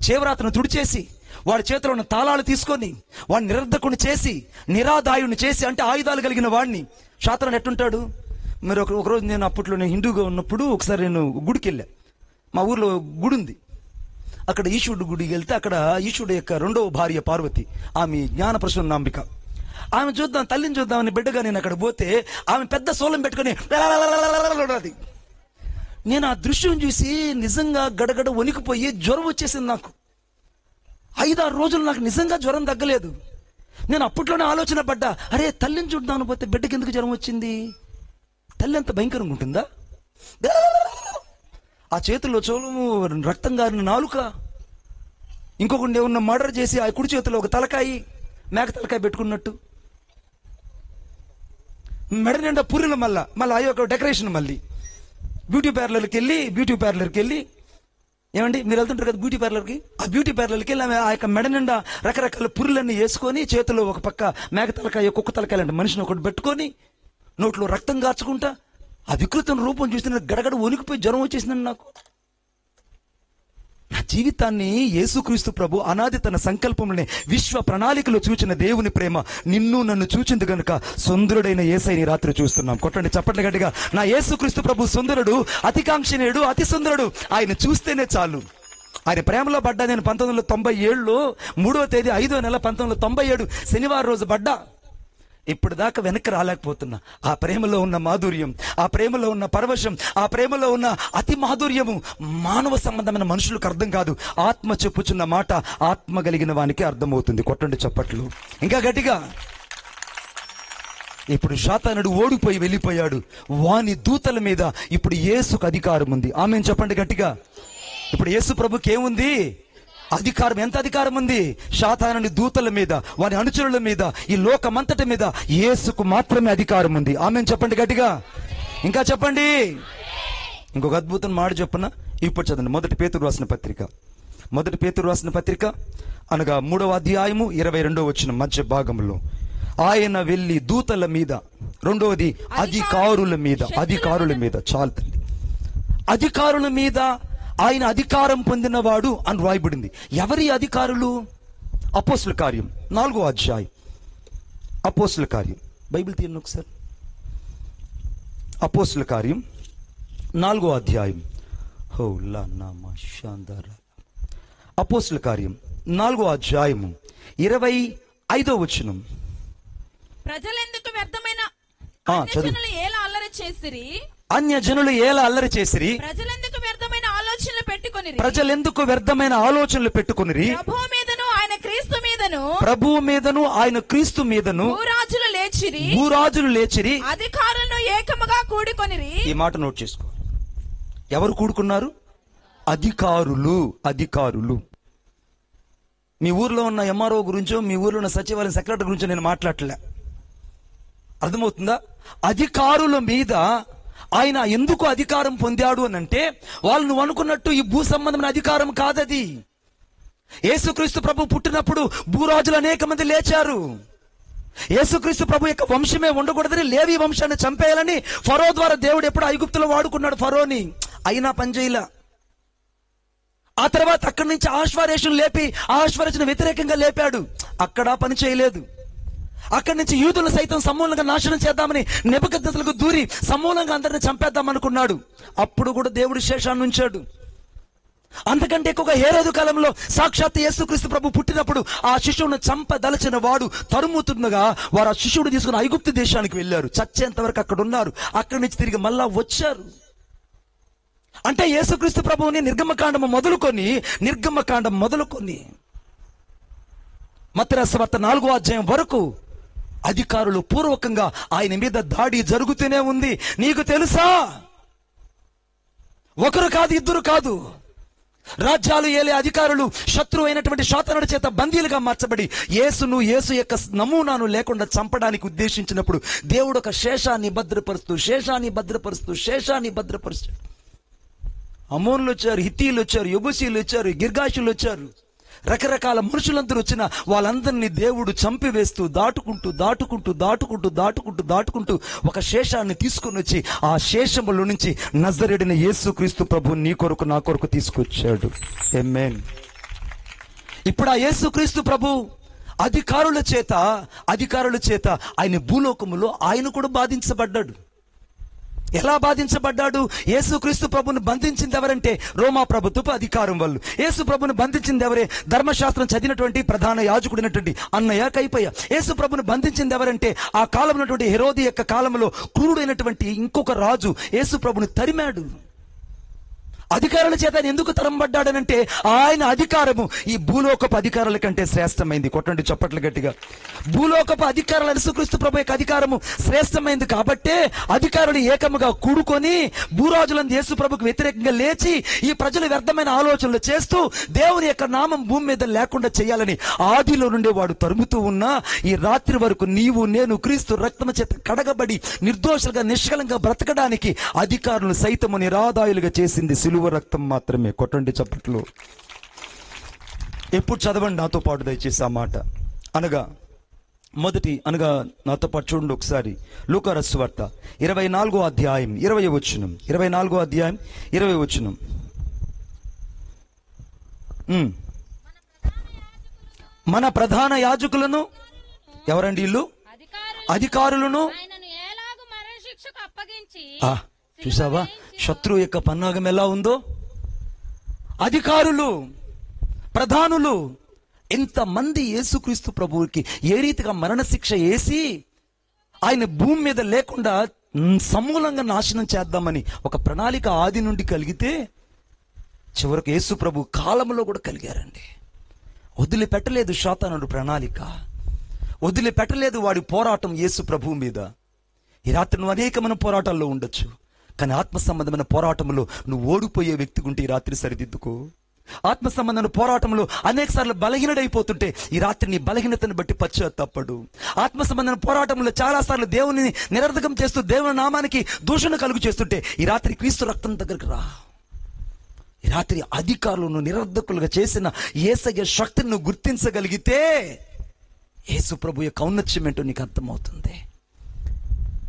చేవరాతను తుడిచేసి, వాడి చేతిలో ఉన్న తాళాలు తీసుకొని వాడిని నిరర్ధకుని చేసి, నిరాదాయుని చేసి, అంటే ఆయుధాలు కలిగిన వాడిని. శాతాను ఎట్టుంటాడు? మీరు ఒకరోజు నేను అప్పట్లో నేను హిందూగా ఉన్నప్పుడు ఒకసారి నేను గుడికి వెళ్ళా. మా ఊర్లో గుడి ఉంది. అక్కడ ఈశ్వరుడు గుడికి వెళ్తే అక్కడ ఈశ్వరుడు యొక్క 2వ భార్య పార్వతి, ఆమె జ్ఞానప్రసూనాంబిక. ఆమె చూద్దాం, తల్లిని చూద్దామని బిడ్డగా నేను అక్కడ పోతే ఆమె పెద్ద సోలం పెట్టుకొని అది. నేను ఆ దృశ్యం చూసి నిజంగా గడగడ వణికిపోయి జ్వరం వచ్చేసింది నాకు. 5-6 రోజులు నాకు నిజంగా జ్వరం తగ్గలేదు. నేను అప్పట్లోనే ఆలోచన పడ్డా, అరే తల్లిని చూద్దామని పోతే బిడ్డకి ఎందుకు జ్వరం వచ్చింది? తల్లి అంత భయంకరంగా ఉంటుందా? ఆ చేతుల్లో చోళము, రక్తం గారిన నాలుక, ఇంకొకటి ఏమన్నా మర్డర్ చేసి ఆ కుడి చేతిలో ఒక తలకాయి, మేక తలకాయ పెట్టుకున్నట్టు, మెడ నిండా పుర్రెలు, మళ్ళీ అయ్యో ఒక డెకరేషన్. మళ్ళీ బ్యూటీ పార్లర్కి వెళ్ళి ఏమండి మీరు వెళ్తుంటారు కదా బ్యూటీ పార్లర్కి, ఆ బ్యూటీ పార్లర్కి వెళ్ళి ఆమె ఆ యొక్క మెడ నిండా రకరకాల పుర్రెలన్నీ వేసుకొని, చేతిలో ఒక పక్క మేక తలకాయ, కుక్క తలకాయ అంటే మనిషిని ఒకటి పెట్టుకొని, నోట్లో రక్తం గాచుకుంటా ఆ వికృతం రూపం చూస్తే గడగడ వణికిపోయి జ్వరం వచ్చేసిందండి నాకు. నా జీవితాన్ని యేసుక్రీస్తు ప్రభు అనాది తన సంకల్పంలోనే విశ్వ ప్రణాళికలో చూచిన దేవుని ప్రేమ నిన్ను నన్ను చూచింది గనుక సుందరుడైన యేసయ్యని రాత్రి చూస్తున్నాం. కొట్టండి చప్పట్ల గట్టిగా. నా యేసుక్రీస్తు ప్రభు సుందరుడు, అతికాంక్షణీయుడు, అతి సుందరుడు. ఆయన చూస్తేనే చాలు. ఆయన ప్రేమలో పడ్డా నేను 1997లో 3వ తేదీ 5వ నెల 1997 శనివారం రోజు పడ్డా. ఇప్పుడు దాకా వెనక్కి రాలేకపోతున్నా. ఆ ప్రేమలో ఉన్న మాధుర్యం, ఆ ప్రేమలో ఉన్న పరవశం, ఆ ప్రేమలో ఉన్న అతి మాధుర్యము మానవ సంబంధమైన మనుషులకు అర్థం కాదు. ఆత్మ చెప్పుచున్న మాట ఆత్మ కలిగిన వానికి అర్థమవుతుంది. కొట్టండి చప్పట్లు ఇంకా గట్టిగా. ఇప్పుడు శాతానుడు ఓడిపోయి వెళ్ళిపోయాడు. వాని దూతల మీద ఇప్పుడు యేసుకు అధికారం ఉంది. ఆమేన్ చెప్పండి గట్టిగా. ఇప్పుడు యేసు ప్రభుకి ఏముంది? అధికారం. ఎంత అధికారం ఉంది? శాతానుని దూతల మీద, వాని అనుచరుల మీద, ఈ లోకమంతటి మీద యేసుకు మాత్రమే అధికారం ఉంది. ఆమేన్ చెప్పండి గట్టిగా. ఇంకా చెప్పండి. ఇంకొక అద్భుతం మాట చెప్పన. ఇప్పుడు చదవండి మొదటి పేతురు రాసిన పత్రిక అనగా 3వ అధ్యాయము 22వ వచనం మధ్య భాగంలో, ఆయన వెళ్ళి దూతల మీద, రెండవది అధికారుల మీద చాలుతుంది, అధికారుల మీద ఆయన అధికారం పొందినవాడు అని రాయబడింది. ఎవరి అధికారులు? అపోస్తుల కార్యం 4వ అధ్యాయం. అపోస్తుల కార్యం బైబిల్ తీయండి ఒకసారి. అపోస్తుల కార్యం 4వ అధ్యాయం. అపోస్తుల కార్యం 4వ అధ్యాయము 25వ వచనం. ప్రజలెందుకు వ్యర్థమైన చదువు. ఎలా అల్లరి చేసిరి? అన్యజనులు ఎలా అల్లరి చేసిరి? ప్రజలెందుకు వ్యర్థమైన ఆలోచనలు పెట్టుకొనిరి? ప్రజలెందుకు వ్యర్థమైన ఆలోచనలు పెట్టుకొనిరి? ప్రభువు మీదను ఆయన క్రీస్తు మీదను, ప్రభువు మీదను ఆయన క్రీస్తు మీదను భూరాజులు లేచిరి, భూరాజులు లేచిరి, అధికారులను ఏకముగా కూడుకొనిరి. ఈ మాట నోట్ చేసుకో. ఎవరు కూడుకున్నారు? అధికారులు. అధికారులు. మీ ఊర్లో ఉన్న ఎంఆర్ఓ గురించో, మీ ఊర్లో ఉన్న సచివాలయం సెక్రటరీ గురించో నేను మాట్లాడలే. అర్థమవుతుందా? అధికారుల మీద ఆయన ఎందుకు అధికారం పొందాడు అని అంటే, వాళ్ళు నువ్వు అనుకున్నట్టు ఈ భూ సంబంధమైన అధికారం కాదది. యేసుక్రీస్తు ప్రభు పుట్టినప్పుడు భూరాజులు అనేక మంది లేచారు. యేసుక్రీస్తు ప్రభు యొక్క వంశమే ఉండకూడదని లేవి వంశాన్ని చంపేయాలని ఫరో ద్వారా దేవుడు ఎప్పుడు ఐగుప్తులో వాడుకున్నాడు ఫరోని. అయినా పనిచేయలా. ఆ తర్వాత అక్కడి నుంచి ఆశ్వరేషను లేపి ఆశ్వరేషను వ్యతిరేకంగా లేపాడు. అక్కడ పని చేయలేదు. అక్కడి నుంచి యూదులను సైతం సమూలంగా నాశనం చేద్దామని నెబుకద్నెజరుకు దూరి సమూలంగా అందరిని చంపేద్దాం అనుకున్నాడు. అప్పుడు కూడా దేవుడు శేషాన్ని ఉంచాడు. అంతకంటే ఎక్కువగా హేరోదు కాలంలో సాక్షాత్ యేసుక్రీస్తు ప్రభు పుట్టినప్పుడు ఆ శిశువును చంపదలచిన వాడు తరుముతుండగా వారు ఆ శిశువును తీసుకుని ఐగుప్తు దేశానికి వెళ్ళారు. చచ్చేంత వరకు అక్కడ ఉన్నారు. అక్కడి నుంచి తిరిగి మళ్ళా వచ్చారు. అంటే యేసుక్రీస్తు ప్రభువుని నిర్గమకాండం మొదలుకొని మత్తయి సువార్త 4వ అధ్యాయం వరకు అధికారులు పూర్వకంగా ఆయన మీద దాడి జరుగుతూనే ఉంది. నీకు తెలుసా, ఒకరు కాదు, ఇద్దరు కాదు, రాజ్యాలు ఏలే అధికారులు శత్రువు అయినటువంటి శాతానుడి చేత బందీలుగా మార్చబడి యేసు యొక్క నమూనాను లేకుండా చంపడానికి ఉద్దేశించినప్పుడు దేవుడు ఒక శేషాన్ని భద్రపరుస్తూ అమోన్లు వచ్చారు, హిత్తీలు వచ్చారు, యెబూసీలు వచ్చారు, గిర్గాషులు వచ్చారు. రకరకాల మనుషులందరూ వచ్చిన వాళ్ళందరినీ దేవుడు చంపివేస్తూ దాటుకుంటూ ఒక శేషాన్ని తీసుకుని వచ్చి ఆ శేషముల నుంచి నజరేయుడైన యేసుక్రీస్తు ప్రభు నీ కొరకు నా కొరకు తీసుకొచ్చాడు. ఆమేన్. ఇప్పుడు ఆ యేసుక్రీస్తు ప్రభు అధికారుల చేత ఆయన భూలోకములో ఆయన కూడా బాధించబడ్డాడు. ఎలా బాధించబడ్డాడు? యేసుక్రీస్తు ప్రభుని బంధించింది ఎవరంటే రోమా ప్రభుత్వపు అధికారం వాళ్ళు. యేసు ప్రభుని బంధించింది ఎవరే? ధర్మశాస్త్రం చదివినటువంటి ప్రధాన యాజకుడినటువంటి అన్నయ్య కైపయ్య. యేసు ప్రభుని బంధించింది ఎవరంటే ఆ కాలం ఉన్నటువంటి హెరోది యొక్క కాలంలో క్రూరుడైనటువంటి ఇంకొక రాజు యేసు ప్రభుని తరిమాడు. అధికారుల చేత ఆయన ఎందుకు తరంబడ్డాడనంటే ఆయన అధికారము ఈ భూలోకపు అధికారుల కంటే శ్రేష్టమైంది. కొట్టండి చప్పట్లు గట్టిగా. భూలోకపు అధికారుల యేసుక్రీస్తు ప్రభు యొక్క అధికారము శ్రేష్టమైంది కాబట్టే అధికారులు ఏకముగా కూడుకొని భూరాజులను యేసు ప్రభుకు వ్యతిరేకంగా లేచి ఈ ప్రజలు వ్యర్థమైన ఆలోచనలు చేస్తూ దేవుని యొక్క నామం భూమి మీద లేకుండా చేయాలని ఆదిలో నుండి వాడు తరుముతూ ఉన్నా ఈ రాత్రి వరకు నీవు నేను క్రీస్తు రక్తము చేత కడగబడి నిర్దోషులుగా నిష్కలంగా బ్రతకడానికి అధికారులు సైతము నిరాదాయులుగా చేసింది సిలువ రక్తం మాత్రమే. కొట్టండి చప్పట్లు. ఎప్పుడు చదవండి నాతో పాటు దయచేసి ఆ మాట. అనగా నాతో పాటు చూడండి ఒకసారి. లూకా సువార్త 24వ అధ్యాయం 20వ వచనం. 24వ అధ్యాయం 20వ వచనం. మన ప్రధాన యాజకులను ఎవరండి? ఇల్లు అధికారులను. చూసావా శత్రువు యొక్క పన్నాగం ఎలా ఉందో? అధికారులు, ప్రధానులు ఎంతమంది యేసుక్రీస్తు ప్రభువుకి ఏ రీతిగా మరణశిక్ష వేసి ఆయన భూమి మీద లేకుండా సమూలంగా నాశనం చేద్దామని ఒక ప్రణాళిక ఆది నుండి కలిగితే చివరికి యేసు ప్రభు కాలంలో కూడా కలిగారండి. వదిలిపెట్టలేదు శాతానుడు ప్రణాళిక, వదిలిపెట్టలేదు వాడి పోరాటం యేసు ప్రభువు మీద. ఈ రాత్రి నువ్వు అనేకమైన పోరాటాల్లో ఉండొచ్చు, కానీ ఆత్మ సంబంధమైన పోరాటంలో నువ్వు ఓడిపోయే వ్యక్తిగా ఉంటే ఈ రాత్రి సరిదిద్దుకో. ఆత్మ సంబంధమైన పోరాటంలో అనేక సార్లు బలహీనడైపోతుంటే ఈ రాత్రి నీ బలహీనతను బట్టి పశ్చాత్తాపడు. ఆత్మ సంబంధమైన పోరాటంలో చాలా సార్లు దేవుని నిరర్ధకం చేస్తూ దేవుని నామానికి దూషణ కలుగు చేస్తుంటే ఈ రాత్రి క్రీస్తు రక్తం దగ్గరకు రా. ఈ రాత్రి అధికారులను నిరర్ధకులుగా చేసిన యేసయ్య శక్తిని నువ్వు గుర్తించగలిగితే యేసు ప్రభు యొక్క ఔన్నత్యం ఏంటో నీకు అర్థమవుతుంది.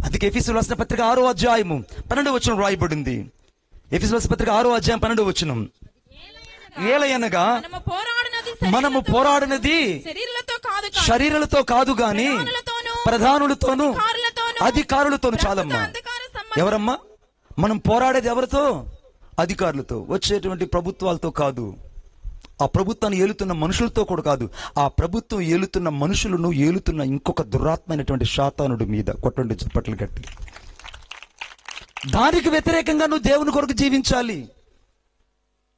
అందుకే ఎఫెసీయులకు రాసిన పత్రిక 6వ అధ్యాయము 12వ వచనం రాయబడింది. ఎఫెసీయులకు రాసిన పత్రిక 6వ అధ్యాయం 12వ వచనం. ఏలయనగా మనము పోరాడినది శరీరాలతో కాదు గాని ప్రధానులతోనూ అధికారులతోనూ. చాలమ్మా. ఎవరమ్మా? మనం పోరాడేది ఎవరితో? అధికారులతో. వచ్చేటువంటి ప్రభుత్వాలతో కాదు, ఆ ప్రభుత్వాన్ని ఏలుతున్న మనుషులతో కూడా కాదు, ఆ ప్రభుత్వం ఏలుతున్న మనుషులను ఏలుతున్న ఇంకొక దురాత్మైనటువంటి శాతానుడి మీద. కొట్టండి చప్పట్లు గట్టి. దానికి వ్యతిరేకంగా నువ్వు దేవుని కొరకు జీవించాలి,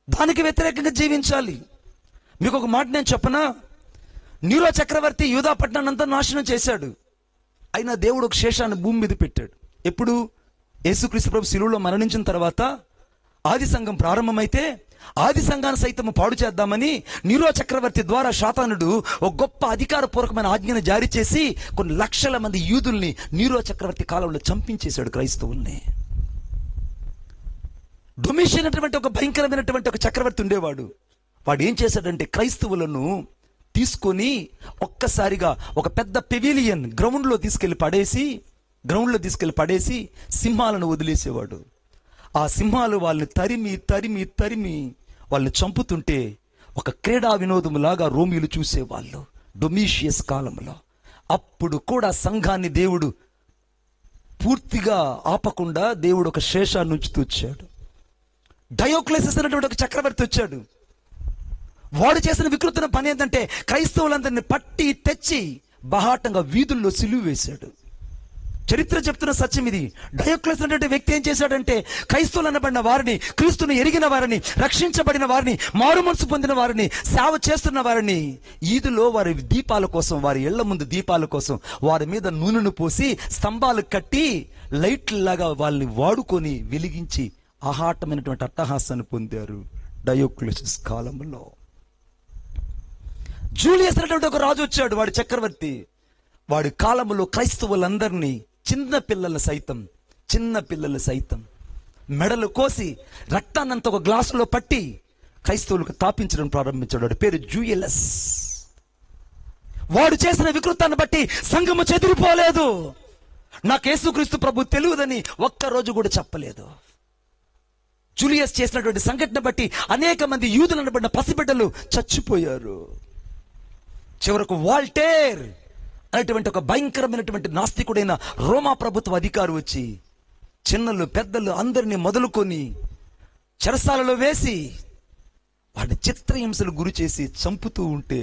దానికి వ్యతిరేకంగా జీవించాలి. మీకు ఒక మాట నేను చెప్పనా? నీరో చక్రవర్తి యూదా పట్టణాన్ని అంతా నాశనం చేశాడు. అయినా దేవుడు ఒక శేషాన్ని భూమి మీద పెట్టాడు. ఎప్పుడు? యేసుక్రీస్తు ప్రభు శిలువలో మరణించిన తర్వాత ఆది సంఘం ప్రారంభమైతే ఆది సంఘాన్ని సైతం పాడు చేద్దామని నీరో చక్రవర్తి ద్వారా శాతానుడు ఒక గొప్ప అధికారపూర్వకమైన ఆజ్ఞను జారీ చేసి కొన్ని లక్షల మంది యూదుల్ని నీరో చక్రవర్తి కాలంలో చంపించేశాడు, క్రైస్తవుల్ని. డొమిషియన్ అటువంటి ఒక భయంకరమైనటువంటి ఒక చక్రవర్తి ఉండేవాడు. వాడు ఏం చేశాడంటే క్రైస్తవులను తీసుకొని ఒక్కసారిగా ఒక పెద్ద పెవిలియన్ గ్రౌండ్లో తీసుకెళ్లి పడేసి సింహాలను వదిలేసేవాడు. ఆ సింహాలు వాళ్ళని తరిమి తరిమి తరిమి వాళ్ళని చంపుతుంటే ఒక క్రీడా వినోదం లాగా రోమిలు చూసేవాళ్ళు డొమిషియస్ కాలంలో. అప్పుడు కూడా సంఘాన్ని దేవుడు పూర్తిగా ఆపకుండా దేవుడు ఒక శేషాన్ని ఉంచుతూ వచ్చాడు. డయోక్లెసిస్ అనేటువంటి ఒక చక్రవర్తి వచ్చాడు. వాడు చేసిన వికృతమైన పని ఏంటంటే క్రైస్తవులందరినీ పట్టి తెచ్చి బహాటంగా వీధుల్లో సిలువ వేశాడు. చరిత్ర చెప్తున్న సత్యం ఇది. డయోక్లెస్ అనే వ్యక్తి ఏం చేశాడంటే క్రైస్తవులు అనబడిన వారిని, క్రీస్తుని ఎరిగిన వారిని, రక్షించబడిన వారిని, మారు మనసు పొందిన వారిని, సేవ చేస్తున్న వారిని ఈదులో వారి దీపాల కోసం, వారి ఇళ్ల ముందు దీపాల కోసం వారి మీద నూనెను పోసి స్తంభాలు కట్టి లైట్లలాగా వాళ్ళని వాడుకొని వెలిగించి ఆహాటమైనటువంటి అట్టహాసాన్ని పొందారు డయోక్లెసిస్ కాలంలో. జూలియస్ అనేటువంటి ఒక రాజు వచ్చాడు, వాడి చక్రవర్తి. వాడి కాలంలో క్రైస్తవులందరినీ చిన్న పిల్లలు సైతం మెడలు కోసి రక్తాన్నంత ఒక గ్లాసులో పట్టి క్రైస్తవులకు తాపించడం ప్రారంభించాడు. వాడి పేరు జూలియస్. వాడు చేసిన వికృతాన్ని బట్టి సంఘము చెదిరిపోలేదు. నాకు యేసుక్రీస్తు ప్రభు తెలియదని ఒక్కరోజు కూడా చెప్పలేదు. జూలియస్ చేసినటువంటి సంఘటన బట్టి అనేక మంది యూదులు అనబడిన పసిబిడ్డలు చచ్చిపోయారు. చివరకు వాల్టేర్ అనేటువంటి ఒక భయంకరమైనటువంటి నాస్తికుడైన రోమా ప్రభుత్వ అధికారి వచ్చి చిన్నలు పెద్దలు అందరినీ మొదలుకొని చెరసాలలో వేసి వాడి చిత్రహింసలు గురి చేసి చంపుతూ ఉంటే,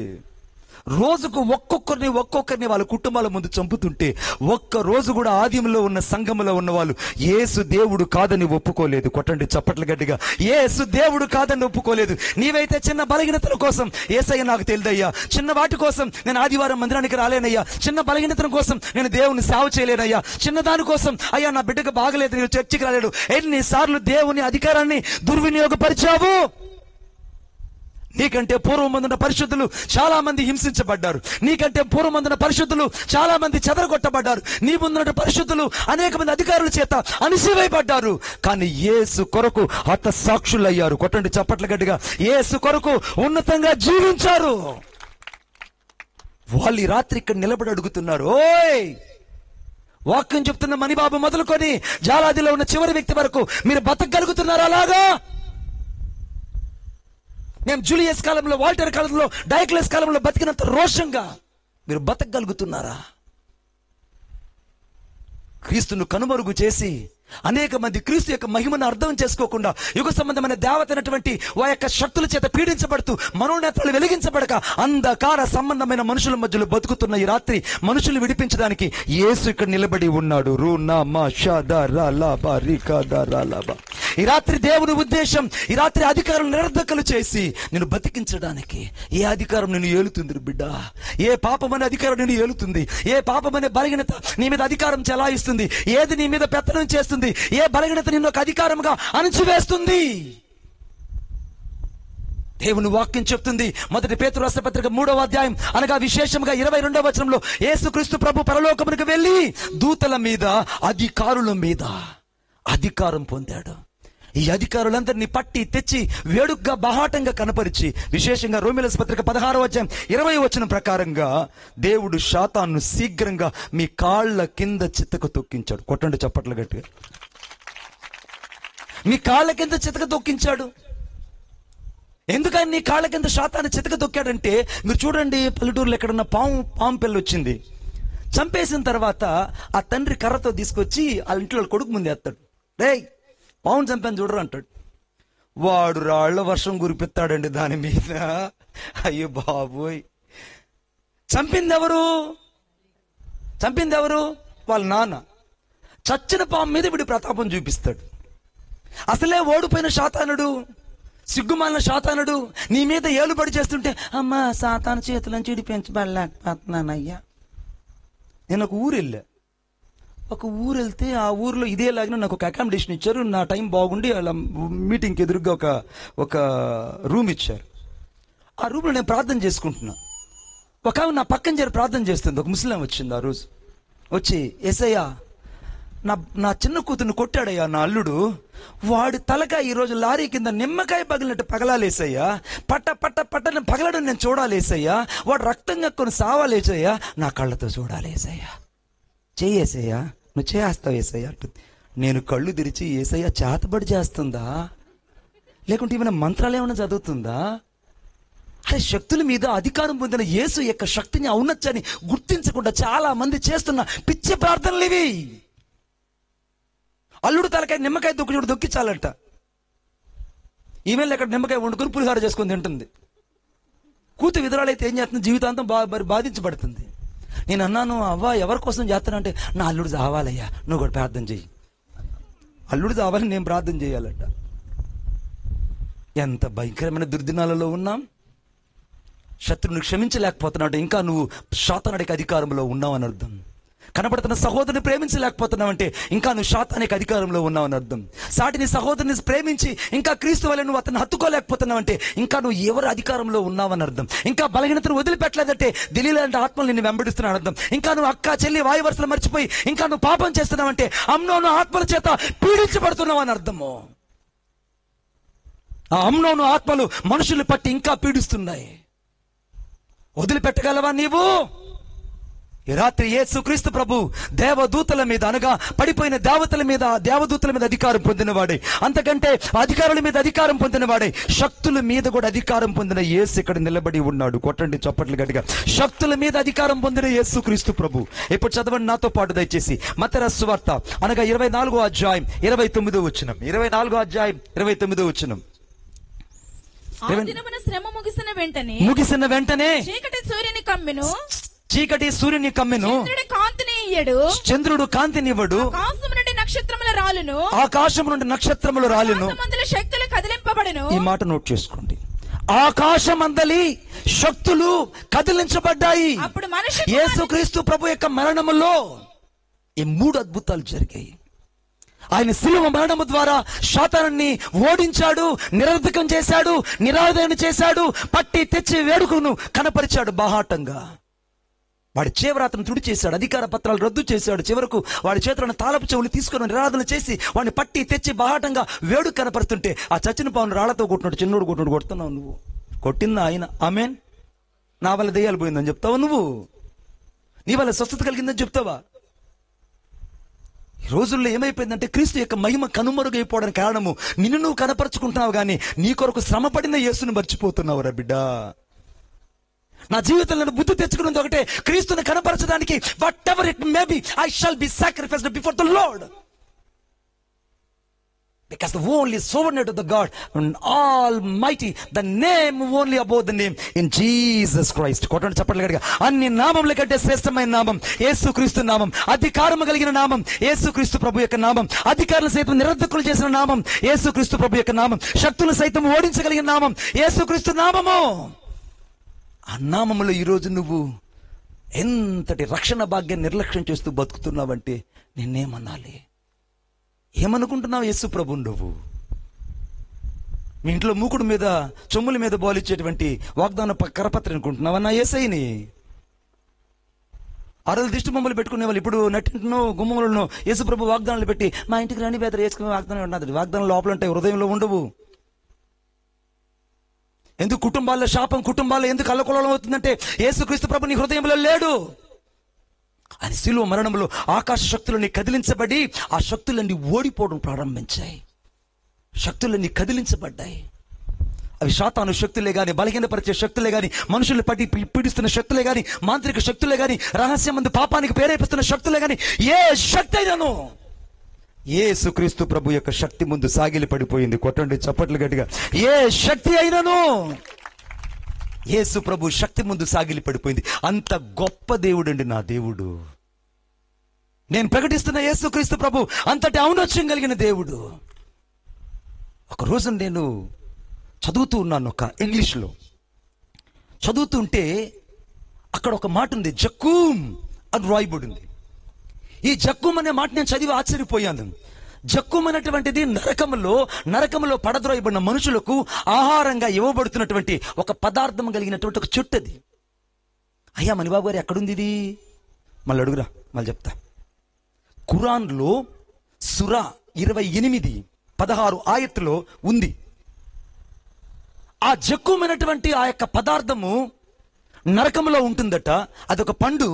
రోజుకు ఒక్కొక్కరిని వాళ్ళ కుటుంబాల ముందు చంపుతుంటే, ఒక్క రోజు కూడా ఆదిలో ఉన్న సంఘములో ఉన్న వాళ్ళు యేసు దేవుడు కాదని ఒప్పుకోలేదు. కొట్టండి చప్పట్లు గట్టిగా. యేసు దేవుడు కాదని ఒప్పుకోలేదు. నీవైతే చిన్న బలహీనతల కోసం యేసయ్య నాకు తెలియదయ్యా, చిన్న వాటి కోసం నేను ఆదివారం మందిరానికి రాలేనయ్యా, చిన్న బలహీనతల కోసం నేను దేవుని సేవ చేయలేనయ్యా, చిన్న దాని కోసం అయ్యా నా బిడ్డకు బాగలేదు నేను చర్చికి రాలేడు, ఎన్నిసార్లు దేవుని అధికారాన్ని దుర్వినియోగపరిచావు? నీకంటే పూర్వమందున పరిశుద్ధులు చాలా మంది హింసించబడ్డారు. నీకంటే పూర్వమందున పరిశుద్ధులు చాలా మంది చెదరగొట్టబడ్డారు. నీ ముందున్న పరిశుద్ధులు అనేక మంది అధికారుల చేత అణిసివేయబడ్డారు. కానీ యేసు కొరకు హత సాక్షులయ్యారు. కొట్టండి చప్పట్ల గట్టిగా. యేసు కొరకు ఉన్నతంగా జీవించారు. వాళ్ళు ఈ రాత్రి ఇక్కడ నిలబడి అడుగుతున్నారు, ఓయ్ వాక్యం చెప్తున్న మణిబాబు మొదలుకొని జాలాదిలో ఉన్న చివరి వ్యక్తి వరకు మీరు బతకగలుగుతున్నారా? అలాగా మేము జూలియస్ కాలంలో, వాల్టర్ కాలంలో, డయోక్లెస్ కాలంలో బతికినంత రోషంగా మీరు బతకగలుగుతున్నారా? క్రీస్తును కనుమరుగు చేసి అనేక మంది క్రీస్తు యొక్క మహిమను అర్థం చేసుకోకుండా యుగ సంబంధమైన దేవతైనటువంటి ఆ యొక్క శక్తుల చేత పీడించబడుతూ మనోనేత్రాలు వెలిగించబడక అంధకార సంబంధమైన మనుషుల మధ్యలో బతుకుతున్న ఈ రాత్రి మనుషులు విడిపించడానికి యేసు ఇక్కడ నిలబడి ఉన్నాడు. ఈ రాత్రి దేవుని ఉద్దేశం, ఈ రాత్రి అధికారులు నిరర్ధకలు చేసి నిన్ను బతికించడానికి. ఏ అధికారం నిన్ను ఏలుతుంది బిడ్డ? ఏ పాపమనే అధికారం నిన్ను ఏలుతుంది? ఏ పాపమనే బలహీనత నీ మీద అధికారం చెలాయిస్తుంది? ఏది నీ మీద పెత్తనం చేస్తుంది? ఏ బలహీనత నిన్ను ఒక అధికారంగా అణచివేస్తుంది? దేవుని వాక్యం చెప్తుంది. మొదటి పేతురు రాసిన పత్రిక 3వ అధ్యాయం అనగా విశేషంగా 22వ వచనంలో యేసుక్రీస్తు ప్రభు పరలోకమునకు వెళ్ళి దూతల మీద, అధికారుల మీద అధికారం పొందాడు. ఈ అధికారులందరినీ పట్టి తెచ్చి వేడుగ్గా బహాటంగా కనపరిచి, విశేషంగా రోమీయుల పత్రిక 16వ అధ్యాయం 20వ వచనం ప్రకారంగా దేవుడు శాతాను శీఘ్రంగా మీ కాళ్ళ కింద చితక తొక్కించాడు. కొట్టండి చప్పట్లు గట్టిగా. మీ కాళ్ళ కింద చితక తొక్కించాడు. ఎందుకని నీ కాళ్ళ కింద శాతాన్ని చితక తొక్కాడంటే, మీరు చూడండి, పల్లెటూరులో ఎక్కడన్నా పాము పిల్ల వచ్చింది, చంపేసిన తర్వాత ఆ తండ్రి కర్రతో తీసుకొచ్చి వాళ్ళ ఇంట్లో వాళ్ళ కొడుకు ముందు వేస్తాడు. రేయ్, పావును చంపాను చూడరు అంటాడు. వాడు రాళ్ల వర్షం కురిపిస్తాడండి దాని మీద. అయ్యో బాబోయ్, చంపింది ఎవరు? వాళ్ళ నాన్న. చచ్చిన పాము మీద వీడి ప్రతాపం చూపిస్తాడు. అసలే ఓడిపోయిన శాతానుడు, సిగ్గుమాలిన శాతానుడు నీ మీద ఏలుబడి చేస్తుంటే, అమ్మా సాతాను చేతులను చిడిపించబడలేకపోతున్నానయ్యా. నేను ఒక ఊరు వెళ్తే ఆ ఊర్లో ఇదేలాగిన నాకు ఒక అకామిడేషన్ ఇచ్చారు. నా టైం బాగుండి అలా మీటింగ్కి ఎదురుగా ఒక రూమ్ ఇచ్చారు. ఆ రూమ్లో నేను ప్రార్థన చేసుకుంటున్నా. ఒక ఆమె నా పక్కన చేరి ప్రార్థన చేస్తుంది. ఒక ముస్లిం వచ్చింది ఆ రోజు. వచ్చి, యేసయ్యా, నా చిన్న కూతుర్ని కొట్టాడయ్యా నా అల్లుడు, వాడి తలకాయ ఈరోజు లారీ కింద నిమ్మకాయ పగిలినట్టు పగలాలేసయ్యా, పట్టని పగలడం నేను చూడాలేసయ్యా, వాడు రక్తం కక్కుని సావాలేసయ్యా, నా కళ్ళతో చూడాలేసయ్యా, చెయ్యేసయ్యా, నువ్వు చేస్తావు ఏసయ్యా అంటుంది. నేను కళ్ళు తెరిచి, ఏసయ్యా చేతబడి చేస్తుందా, లేకుంటే ఏమైనా మంత్రాలు ఏమైనా చదువుతుందా? అరే, శక్తుల మీద అధికారం పొందిన యేసు యొక్క శక్తిని, ఔన్నత్యాన్ని గుర్తించకుండా చాలా మంది చేస్తున్న పిచ్చి ప్రార్థనలు ఇవి. అల్లుడు తలకాయ నిమ్మకాయ దొక్కించాలంట. ఈమెయిల్ ఎక్కడ నిమ్మకాయ వండుకొని పులిహార చేసుకొని తింటుంది. కూతురు విధురాలైతే ఏం చేస్తుంది, జీవితాంతం బాధించబడుతుంది. నేను అన్నాను, అవ్వ ఎవరి కోసం చేస్తాను అంటే, నా అల్లుడు చావాలయ్యా, నువ్వు కూడా ప్రార్థన చెయ్యి. అల్లుడు చావాలని నేను ప్రార్థన చేయాలంట. ఎంత భయంకరమైన దుర్దినాలలో ఉన్నాం. శత్రువుని క్షమించలేకపోతున్నావు, ఇంకా నువ్వు శాతానుడికి అధికారంలో ఉన్నావు అని అర్థం. కనబడుతున్న సహోదరుని ప్రేమించలేకపోతున్నావంటే ఇంకా నువ్వు శాతానికి అధికారంలో ఉన్నావని అర్థం. సాటిని సహోదరుని ప్రేమించి ఇంకా క్రీస్తు వలె నువ్వు అతన్ని హత్తుకోలేకపోతున్నావంటే ఇంకా నువ్వు ఎవరు అధికారంలో ఉన్నావని అర్థం. ఇంకా బలహీనతను వదిలిపెట్టలేదంటే దిలీలాంటి ఆత్మలు నిన్ను వెంబడిస్తున్నావు అర్థం. ఇంకా నువ్వు అక్క చెల్లి వాయు వరుసలు మర్చిపోయి ఇంకా నువ్వు పాపం చేస్తున్నావంటే అమ్నోను ఆత్మల చేత పీడించబడుతున్నావు అని అర్థము. ఆ అమ్నోను ఆత్మలు మనుషులు పట్టి ఇంకా పీడిస్తున్నాయి. వదిలిపెట్టగలవా నీవు? ఈ రాత్రి యేసుక్రీస్తు ప్రభు దేవదూతల మీద, అనగా పడిపోయిన దేవదూతల మీద అధికారం పొందినవాడే, అంతకంటే అధికారుల మీద అధికారం పొందినవాడే, శక్తుల మీద కూడా అధికారం పొందిన యేసు ఇక్కడ నిలబడి ఉన్నాడు. కొట్టండి చప్పట్లు గట్టిగా. శక్తుల మీద అధికారం పొందిన యేసుక్రీస్తు ప్రభు. ఇప్పుడు చదవండి నాతో పాటు దయచేసి మత్తయి సువార్త, అనగా 24వ అధ్యాయం 29వ వచనం. 24వ అధ్యాయం 29వ వచనం. శ్రమ ముగిసిన వెంటనే చీకటి సూర్యుని కమ్మెను, చంద్రుడు కాంతినివ్వడు, ఆకాశము నుండి నక్షత్రములు రాలును, శక్తులు కదిలింపబడును. ఈ మాట నోట్ చేసుకోండి. ఆకాశమందలి శక్తులు కదిలించబడ్డాయి. అప్పుడు మనిషి యేసుక్రీస్తు ప్రభు యొక్క మరణములో ఈ 3 అద్భుతాలు జరిగాయి. ఆయన శిలువ మరణము ద్వారా శాతానాన్ని ఓడించాడు, నిరర్ధకం చేశాడు, నిరాదరణ చేశాడు, పట్టి తెచ్చి వేడుకను కనపరిచాడు బాహాటంగా. వాడి చేవరాతను తుడి చేశాడు, అధికార పత్రాలు రద్దు చేశాడు, చివరకు వాడి చేతులను తాళపు చెవులు తీసుకుని నిరాధన చేసి వాడిని పట్టి తెచ్చి బాహాటంగా వేడుక కనపరుస్తుంటే ఆ చచ్చిన పావును రాళ్లతో కొట్టినట్టు చిన్నోడు కొడుతున్నావు నువ్వు. కొట్టిందా ఆయన? ఆమేన్. నా వల్ల దెయ్యాలు పోయిందని చెప్తావా నువ్వు? నీ వల్ల స్వస్థత కలిగిందని చెప్తావా? ఈ రోజుల్లో ఏమైపోయిందంటే క్రీస్తు యొక్క మహిమ కనుమరుగైపోవడానికి కారణము నిన్ను నువ్వు కనపరుచుకుంటున్నావు కానీ నీ కొరకు శ్రమపడిన యేసుని మర్చిపోతున్నావు రా బిడ్డా. నా జీవితంలో నేను బుద్ధి తెచ్చుకున్నది ఒకటే, క్రీస్తుని కనపరచడానికి whatever it may be I shall be sacrificed before the Lord, because the only sovereignty of the God and almighty, the name only above the name in Jesus Christ. కొట్టండి చప్పట్లు గట్టిగా. అన్ని నామముల కంటే శ్రేష్టమైన నామం యేసుక్రీస్తు నామం. అధికారము కలిగిన నామం యేసుక్రీస్తు ప్రభు యొక్క నామం. అధికారులు సైతం నిరర్ధకులు చేసిన నామం యేసుక్రీస్తు ప్రభు యొక్క నామం. శక్తులు సైతం ఓడించగలిగిన నామం యేసుక్రీస్తు నామము. ఆ నామములో ఈరోజు నువ్వు ఎంతటి రక్షణ భాగ్యాన్ని నిర్లక్ష్యం చేస్తూ బతుకుతున్నావంటే నిన్నేమనాలి? ఏమనుకుంటున్నావు యేసు ప్రభువు నువ్వు? మీ ఇంట్లో మూకుడు మీద చొమ్ముల మీద బోలిచ్చేటువంటి వాగ్దాన కరపత్ర అనుకుంటున్నావా నా యేసయ్యని? అరలు దిష్టి బొమ్మలు పెట్టుకునే వాళ్ళు ఇప్పుడు నటింటును గుమ్మలను యేసు ప్రభు వాగ్దానాలు పెట్టి మా ఇంటికి రాని బేదరు వేసుకునే వాగ్దానం ఉన్నది. వాగ్దానం లోపల ఉంటాయి, హృదయంలో ఉండవు. ఎందుకు కుటుంబాల్లో శాపం, కుటుంబాల్లో ఎందుకు అల్లకొల్లం అవుతుందంటే యేసుక్రీస్తు ప్రభు నీ హృదయంలో లేడు. ఆయన శిలువ మరణంలో ఆకాశ శక్తులన్నీ కదిలించబడి ఆ శక్తులన్నీ ఓడిపోవడం ప్రారంభించాయి. శక్తులన్నీ కదిలించబడ్డాయి. అవి సాతాను శక్తులే గాని, బలహీనపరిచే శక్తులే గాని, మనుషులు పట్టి పీడిస్తున్న శక్తులే గాని, మాంత్రిక శక్తులే గాని, రహస్యమందు పాపానికి ప్రేరేపిస్తున్న శక్తులే గాని, ఏ శక్తి అయినను యేసుక్రీస్తు ప్రభు యొక్క శక్తి ముందు సాగిలి పడిపోయింది. కొట్టండి చప్పట్లు గట్టిగా. ఏ శక్తి అయినను యేసు ప్రభు శక్తి ముందు సాగిలి పడిపోయింది. అంత గొప్ప దేవుడండి నా దేవుడు. నేను ప్రకటిస్తున్న యేసుక్రీస్తు ప్రభు అంతటి ఔన్నత్యం కలిగిన దేవుడు. ఒక రోజు నేను చదువుతూ ఉన్నాను, ఒక ఇంగ్లీష్లో చదువుతుంటే అక్కడ ఒక మాట ఉంది, జక్కూమ్ అని రాయబడింది. ఈ జక్కూమ్ అనే మాట నేను చదివి ఆశ్చర్యపోయాను. జక్కూమ్ అనేటువంటిది నరకములో పడద్రోయబడిన మనుషులకు ఆహారంగా ఇవ్వబడుతున్నటువంటి ఒక పదార్థం కలిగినటువంటి ఒక చెట్టు అది. అయ్యా మణిబాబు గారు ఎక్కడుంది ఇది? మళ్ళీ అడుగురా, మళ్ళీ చెప్తా. ఖురాన్లో సూరా 28:16 ఆయత్తులో ఉంది. ఆ జక్కుమైనటువంటి ఆ యొక్క పదార్థము నరకములో ఉంటుందట. అదొక పండు.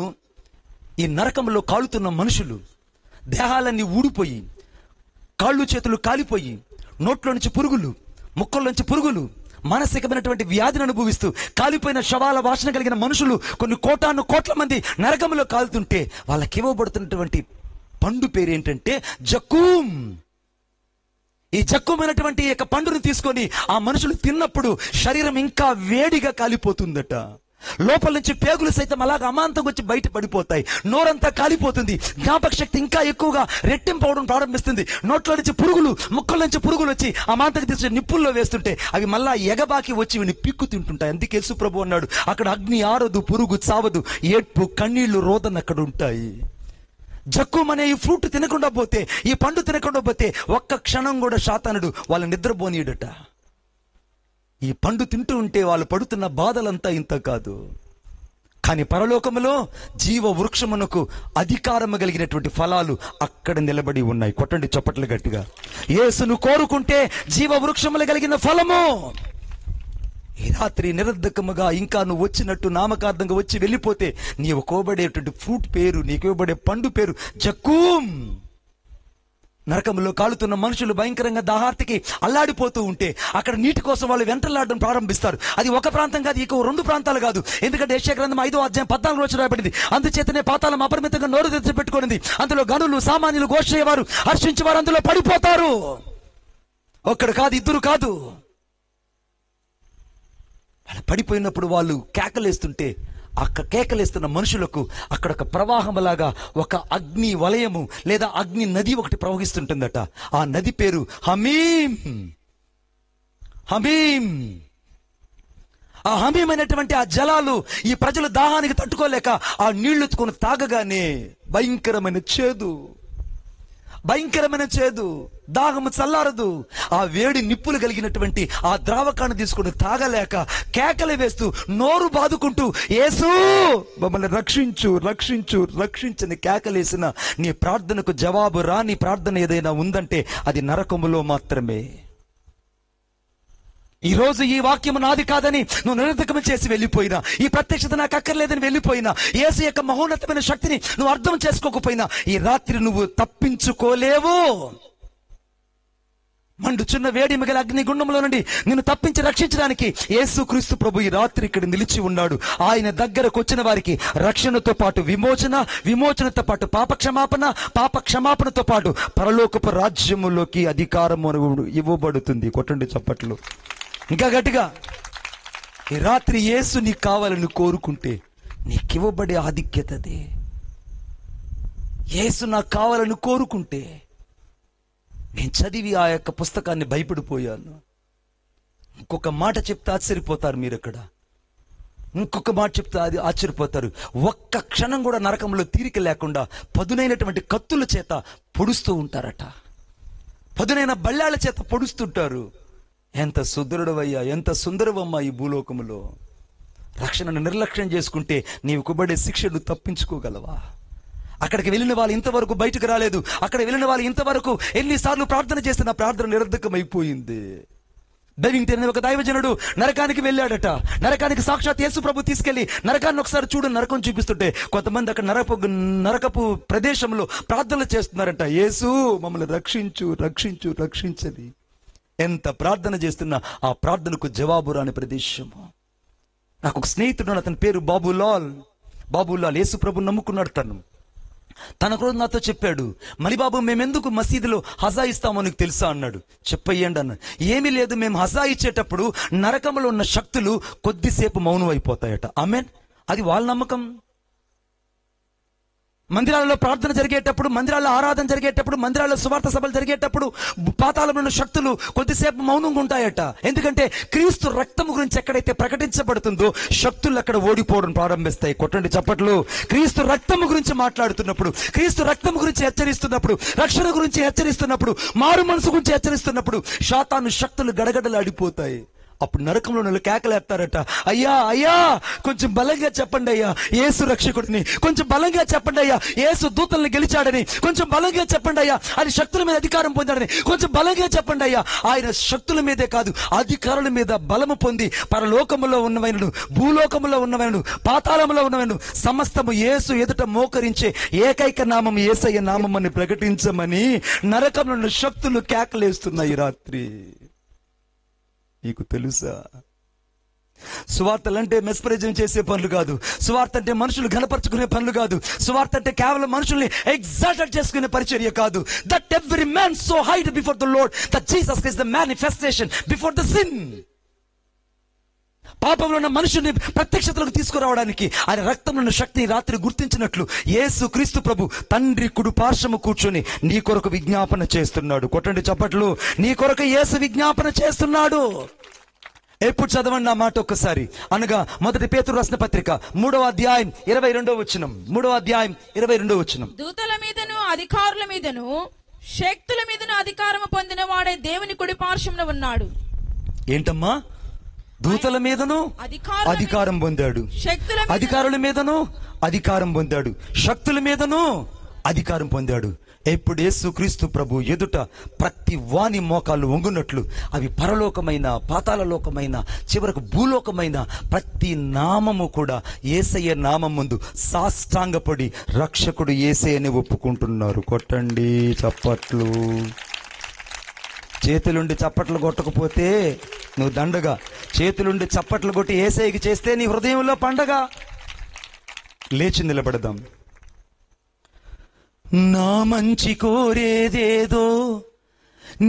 ఈ నరకములో కాలుతున్న మనుషులు దేహాలన్నీ ఊడిపోయి, కాళ్ళు చేతులు కాలిపోయి, నోట్లో నుంచి పురుగులు, ముక్కల్లో నుంచి పురుగులు, మానసికమైనటువంటి వ్యాధిని అనుభవిస్తూ కాలిపోయిన శవాల వాసన కలిగిన మనుషులు కొన్ని కోట్ల మంది నరకములో కాలుతుంటే వాళ్ళకి ఇవ్వబడుతున్నటువంటి పండు పేరు ఏంటంటే జక్కూమ్. ఈ జక్కుమైనటువంటి యొక్క పండును తీసుకొని ఆ మనుషులు తిన్నప్పుడు శరీరం ఇంకా వేడిగా కాలిపోతుందట. లోపల నుంచి పేగులు సైతం అలాగా అమాంతంగా వచ్చి బయట పడిపోతాయి. నోరంతా కాలిపోతుంది. జ్ఞాపక శక్తి ఇంకా ఎక్కువగా రెట్టింపవడం ప్రారంభిస్తుంది. నోట్లో నుంచి పురుగులు, ముక్కల నుంచి పురుగులు వచ్చి అమాంతంగా తీసుకుని నిప్పుల్లో వేస్తుంటే అవి మళ్ళా ఎగబాకి వచ్చి వీడిని పిక్కు తింటుంటాయి. అందుకే యేసు ప్రభు అన్నాడు, అక్కడ అగ్ని ఆరదు, పురుగు చావదు, ఏడ్పు కన్నీళ్లు రోదన అక్కడ ఉంటాయి. జక్కుం అనే ఈ ఫ్రూట్ తినకుండా పోతే, ఈ పండు తినకుండా పోతే ఒక్క క్షణం కూడా సాతానుడు వాళ్ళ నిద్రపోనీయడట. ఈ పండు తింటూ ఉంటే వాళ్ళు పడుతున్న బాధలంతా ఇంత కాదు. కానీ పరలోకములో జీవ వృక్షమునకు అధికారము కలిగినటువంటి ఫలాలు అక్కడ నిలబడి ఉన్నాయి. కొట్టండి చప్పట్లు గట్టిగా. యేసును కోరుకుంటే జీవ వృక్షములు కలిగిన ఫలము. ఈ రాత్రి నిరర్ధకముగా ఇంకా నువ్వు వచ్చినట్టు నామకార్థంగా వచ్చి వెళ్ళిపోతే నీవు కోబడేటువంటి ఫ్రూట్ పేరు, నీకు ఇవ్వబడే పండు పేరు జక్కూమ్. నరకంలో కాలుతున్న మనుషులు భయంకరంగా దాహార్తికి అల్లాడిపోతూ ఉంటే అక్కడ నీటి కోసం వాళ్ళు వెంటలాడడం ప్రారంభిస్తారు. అది ఒక ప్రాంతం కాదు, ఇక 2 ప్రాంతాలు కాదు. ఎందుకంటే యెషయా గ్రంథం 5:14 రాయబడింది, అందుచేతనే పాతాళం అపరిమితంగా నోరు తెరిచి పెట్టుకున్నది, అందులో గనులు, సామాన్యులు, ఘోషయ్యేవారు, హర్షించేవారు అందులో పడిపోతారు. ఒక్కడు కాదు, 2 కాదు. అలా పడిపోయినప్పుడు వాళ్ళు కేకలేస్తుంటే కేకలేస్తున్న మనుషులకు అక్కడ ఒక ప్రవాహంలాగా ఒక అగ్ని వలయము లేదా అగ్ని నది ఒకటి ప్రవహిస్తుంటుందట. ఆ నది పేరు హమీం. హమీం. ఆ హమీం అనేటువంటి ఆ జలాలు ఈ ప్రజలు దాహానికి తట్టుకోలేక ఆ నీళ్లు ఎత్తుకొని తాగగానే భయంకరమైన చేదు, దాహము చల్లారదు. ఆ వేడి నిప్పులు కలిగినటువంటి ఆ ద్రావకాన్ని తీసుకుని తాగలేక కేకలు వేస్తూ నోరు బాదుకుంటూ యేసు మమ్మల్ని రక్షించు, రక్షించు, రక్షించని కేకలేసిన నీ ప్రార్థనకు జవాబు రాని ప్రార్థన ఏదైనా ఉందంటే అది నరకములో మాత్రమే. ఈ రోజు ఈ వాక్యము నాది కాదని నువ్వు నిరర్ధకము చేసి వెళ్ళిపోయినా, ఈ ప్రత్యక్షత నాకు అక్కర్లేదని వెళ్ళిపోయినా, యేసు యొక్క మహోన్నతమైన శక్తిని నువ్వు అర్థం చేసుకోకపోయినా ఈ రాత్రి నువ్వు తప్పించుకోలేవు. మండుచున్న వేడి మిగల అగ్ని గుండంలో నుండి నిన్ను తప్పించి రక్షించడానికి యేసుక్రీస్తు ప్రభు ఈ రాత్రి ఇక్కడ నిలిచి ఉన్నాడు. ఆయన దగ్గరకు వచ్చిన వారికి రక్షణతో పాటు విమోచనతో పాటు పాపక్షమాపణతో పాటు పరలోకపు రాజ్యములోకి అధికారము ఇవ్వబడుతుంది. కొట్టండి చప్పట్లు ఇంకా గట్టిగా. ఈ రాత్రి యేసు నీకు కావాలని కోరుకుంటే నీకివ్వబడే ఆధిక్యతది. యేసు నాకు కావాలని కోరుకుంటే, నేను చదివి ఆ యొక్క పుస్తకాన్ని భయపడిపోయాను. ఇంకొక మాట చెప్తే ఆశ్చర్యపోతారు మీరు. అక్కడ ఇంకొక మాట చెప్తే అది ఆశ్చర్యపోతారు. ఒక్క క్షణం కూడా నరకంలో తీరిక లేకుండా పదునైనటువంటి కత్తుల చేత పొడుస్తూ ఉంటారట. పదునైన బళ్ళాళ్ళ చేత పొడుస్తుంటారు. ఎంత సుదృఢవయ్యా, ఎంత సుందరవమ్మా ఈ భూలోకములో. రక్షణను నిర్లక్ష్యం చేసుకుంటే నీవు కుబడే శిక్షను తప్పించుకోగలవా? అక్కడికి వెళ్ళిన వాళ్ళు ఇంతవరకు బయటకు రాలేదు. అక్కడ వెళ్ళిన వాళ్ళు ఇంతవరకు ఎన్నిసార్లు ప్రార్థన చేసిన ప్రార్థన నిరర్ధకమైపోయింది. బెవింగ్టన్ అనే ఒక దైవజనుడు నరకానికి వెళ్ళాడట. నరకానికి సాక్షాత్ యేసు ప్రభు తీసుకెళ్లి నరకాన్ని ఒకసారి చూడు, నరకం చూపిస్తుంటే కొంతమంది అక్కడ నరకపు ప్రదేశంలో ప్రార్థనలు చేస్తున్నారట. యేసు మమ్మల్ని రక్షించు, రక్షించు, రక్షించని. ఎంత ప్రార్థన చేస్తున్నా ఆ ప్రార్థనకు జవాబు రాని ప్రదేశము. నాకు ఒక స్నేహితుడు, అతని పేరు బాబులాల్. యేసు ప్రభు నమ్ముకున్నాడు. తన రోజు నాతో చెప్పాడు, మణిబాబు మేమెందుకు మసీదులో హజా ఇస్తామో నీకు తెలుసా అన్నాడు. చెప్పయ్యండి అన్న. ఏమీ లేదు, మేము హజా ఇచ్చేటప్పుడు నరకంలో ఉన్న శక్తులు కొద్దిసేపు మౌనం అయిపోతాయట. ఆమేన్. అది వాళ్ళ నమ్మకం. మందిరాలలో ప్రార్థన జరిగేటప్పుడు, మందిరాల్లో ఆరాధన జరిగేటప్పుడు, మందిరాల్లో సువార్త సభలు జరిగేటప్పుడు పాతాళంలో ఉన్న శక్తులు కొద్దిసేపు మౌనంగా ఉంటాయట. ఎందుకంటే క్రీస్తు రక్తం గురించి ఎక్కడైతే ప్రకటించబడుతుందో శక్తులు అక్కడ ఓడిపోవడం ప్రారంభిస్తాయి. కొట్టండి చప్పట్లు. క్రీస్తు రక్తం గురించి మాట్లాడుతున్నప్పుడు, క్రీస్తు రక్తం గురించి హెచ్చరిస్తున్నప్పుడు, రక్షణ గురించి హెచ్చరిస్తున్నప్పుడు, మారు మనసు గురించి హెచ్చరిస్తున్నప్పుడు సాతాను శక్తులు గడగడలాడిపోతాయి. అప్పుడు నరకంలో నన్ను కేకలేస్తారట, అయ్యా అయ్యా కొంచెం బలంగా చెప్పండి అయ్యా యేసు రక్షకుడిని, కొంచెం బలంగా చెప్పండి అయ్యా యేసు దూతల్ని గెలిచాడని, కొంచెం బలంగా చెప్పండి అయ్యా ఆయన శక్తుల మీద అధికారం పొందాడని, కొంచెం బలంగా చెప్పండి అయ్యా ఆయన శక్తుల మీదే కాదు అధికారుల మీద బలము పొంది పరలోకములో ఉన్నవైనను, భూలోకములో ఉన్నవైనను, పాతాళములో ఉన్నవైనను సమస్తము యేసు ఎదుట మోకరించే ఏకైక నామం యేసయ్య నామం అని ప్రకటించమని నరకంలో ఉన్న శక్తులు కేకలేస్తున్నాయి రాత్రి. నీకు తెలుసా, సువార్తలు అంటే మెస్పరైజింగ్ చేసే పనులు కాదు. సువార్త అంటే మనుషులు ఘనపరచుకునే పనులు కాదు. సువార్త అంటే కేవలం మనుషుల్ని ఎగ్జాల్ట్ చేసుకునే పరిచర్య కాదు. That every man so hide before the lord that Jesus is the manifestation before the sin. పాపంలో ఉన్న మనుషుల్ని ప్రత్యక్షతలకు తీసుకురావడానికి ఆయన రక్తంలో ఉన్న శక్తిని రాత్రి గుర్తించినట్లు యేసు క్రీస్తు ప్రభు తండ్రి కుడి పార్శ్వము కూర్చొని నీ కొరకు విజ్ఞాపన చేస్తున్నాడు. కొట్టండి చప్పట్లు. నీ కొరకు యేసు విజ్ఞాపన చేస్తున్నాడు. ఎప్పుడు చదవండి నా మాట ఒక్కసారి. అనగా 1 పేతురు రాసిన పత్రిక 3వ అధ్యాయం 22వ వచనం. 3వ అధ్యాయం 22వ వచనం. దూతల మీదను అధికారుల మీదను శక్తుల మీదను అధికారము పొందిన వాడే దేవుని కుడి పార్శ్వమున ఉన్నాడు. ఏంటమ్మా? దూతల మీదను అధికారం పొందాడు, అధికారుల మీదను అధికారం పొందాడు, శక్తుల మీదను అధికారం పొందాడు. ఎప్పుడు యేసుక్రీస్తు ప్రభు ఎదుట ప్రతి వాని మోకాళ్ళు వంగునట్లు అవి పరలోకమైన, పాతాళ లోకమైన, చివరకు భూలోకమైన ప్రతి నామము కూడా యేసయ్య నామం ముందు సాష్టాంగపడి రక్షకుడు యేసయ్యని ఒప్పుకుంటున్నారు. కొట్టండి చప్పట్లు. చేతులుండి చప్పట్లు కొట్టకపోతే నువ్వు దండగా, చేతులుండి చప్పట్లు కొట్టి యేసయ్యకి చేస్తే నీ హృదయంలో పండగ. లేచి నిలబడదాం. నా మంచి కోరేదేదో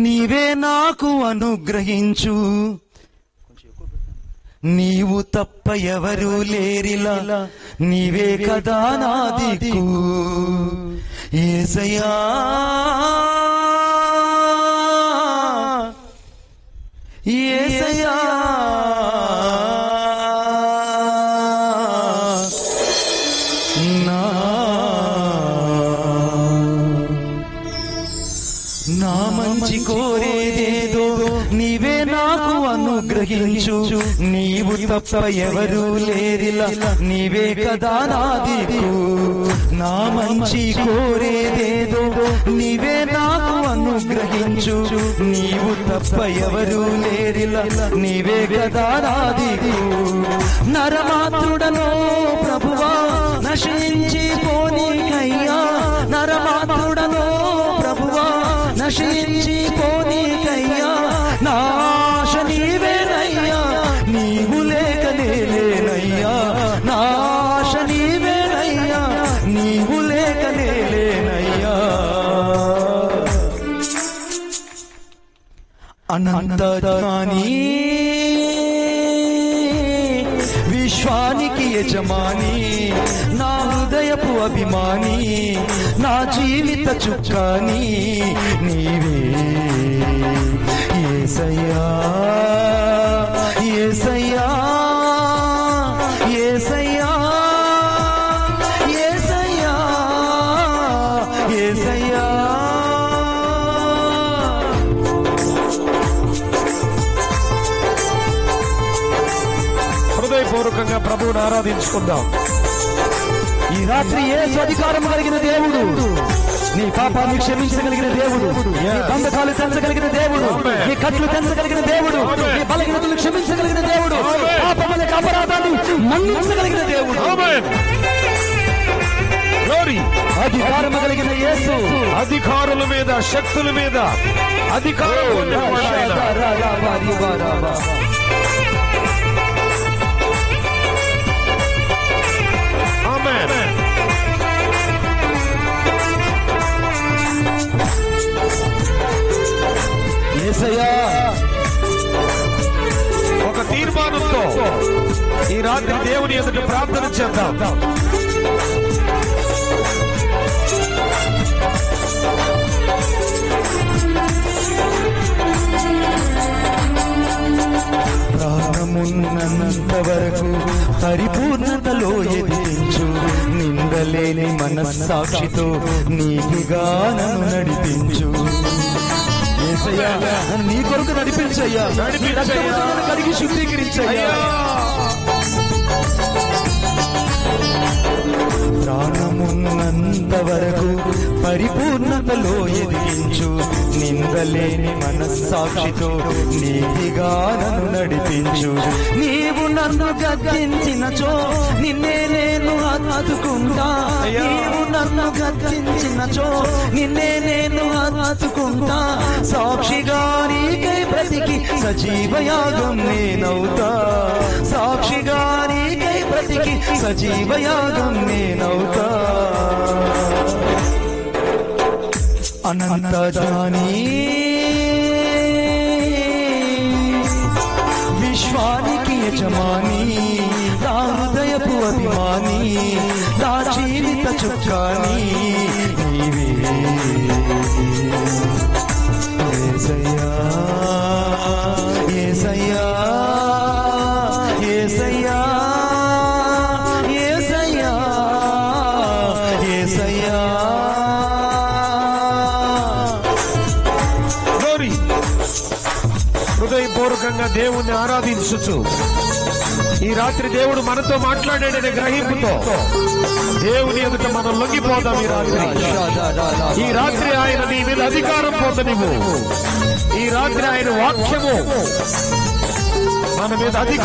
నీవే నాకు అనుగ్రహించు, నీవు తప్ప ఎవరు లేరిలా, నీవే కదా నా దిక్కు యేసయ్యా. యేసయ్యా నా మంచి కోరేదేదో నీవే నాకు అనుగ్రహించు, నీవు తప్ప ఎవరు లేరిలా, నీవే కదా నా దిక్కు. నా మంచి కోరేదేదో నీవే నాకు అనుగ్రహించు, నీవు తప్ప ఎవరు లేరిలా, నీవే కదా నా దిక్కు. నరమాత్రుడనో ప్రభువా నశించి పోనీకయ్యా, నరమాత్రుడనో ప్రభువా నశించి పోనీకయ్యా, నాశ నీవేనయ్యా, నీవు లేక నేలేనయ్యా, నాశ నీవేనయ్యా, నీవు లేక నేలేనయ్యా. అనంత జ్ఞాని విశ్వానికి యజమాని, నా హృదయపు అభిమాని, నా జీవిత చుక్కాని నీవే యేసయ్యా. యేసయ్యా యేసయ్యా యేసయ్యా యేసయ్యా. హృదయపూర్వకంగా ప్రభువుని ఆరాధించుకుందాం. ఈ రాత్రి యేసు అధికారం కలిగిన దేవుడు, నీ పాపాన్ని క్షమించగలిగిన దేవుడు, నీ బంధకాలు తెంచగలిగిన దేవుడు, నీ కట్లు తెంచగలిగిన దేవుడు, నీ బలహీనతలు క్షమించగలిగిన దేవుడు, పాపములకు అపరాధాలు మన్నించగలిగిన దేవుడు. అధికారము కలిగిన యేసు అధికారుల మీద, శక్తుల మీద అధికారం పొందినవాడు ఆయన. ఆమేన్. యేసయ్యా, ఒక తీర్మానంతో ఈ రాత్రి దేవుని ఎదుట ప్రార్థన చేద్దాం. ప్రాణమున్నంత వరకు పరిపూర్ణతలో ఎదిగించు, నిందలేని మనస్సాక్షితో నీతిగా నన్ను నడిపించు. యేసయ్యా, నన్ను నీ కొరకు నడిపించయ్యా, నీ రక్తముతో నన్ను కడిగి శుద్ధీకరించయ్యా. ప్రాణమున్నంత వరకు పరిపూర్ణతలో ఎదిగించు, నిందలేని మనస్సాక్షితో నీతిగా నన్ను నడిపించు. నీవు నన్ను గద్దించినచో నిన్నే నేను హత్తుకుంటా, నీవు నన్ను గద్దించినచో నిన్నే నేను హత్తుకుంటా. సాక్షిగా నీకై బ్రతికి సజీవయాగం నేనవుతా, సాక్షిగా నీకై బ్రతికి సజీవయాగం నేనవుతా. అనంత జానీ విశ్వానికి యజమాని, నా హృదయపు అభిమాని, నా జీవిత చుక్కాని నీవే యేసయ్యా, యేసయ్యా, యేసయ్యా, యేసయ్యా, యేసయ్యా. హృదయపూర్వకంగా దేవుణ్ణి ఆరాధించుచు ఈ రాత్రి దేవుడు మనతో మాట్లాడాడనే గ్రహింపుతో దేవుని ఎదుట మనం లొంగిపోదాం. ఈ రాత్రి ఆయన నీ మీద అధికారం పొందనివ్వు. ఈ రాత్రి ఆయన వాక్యము మన మీద అధికారం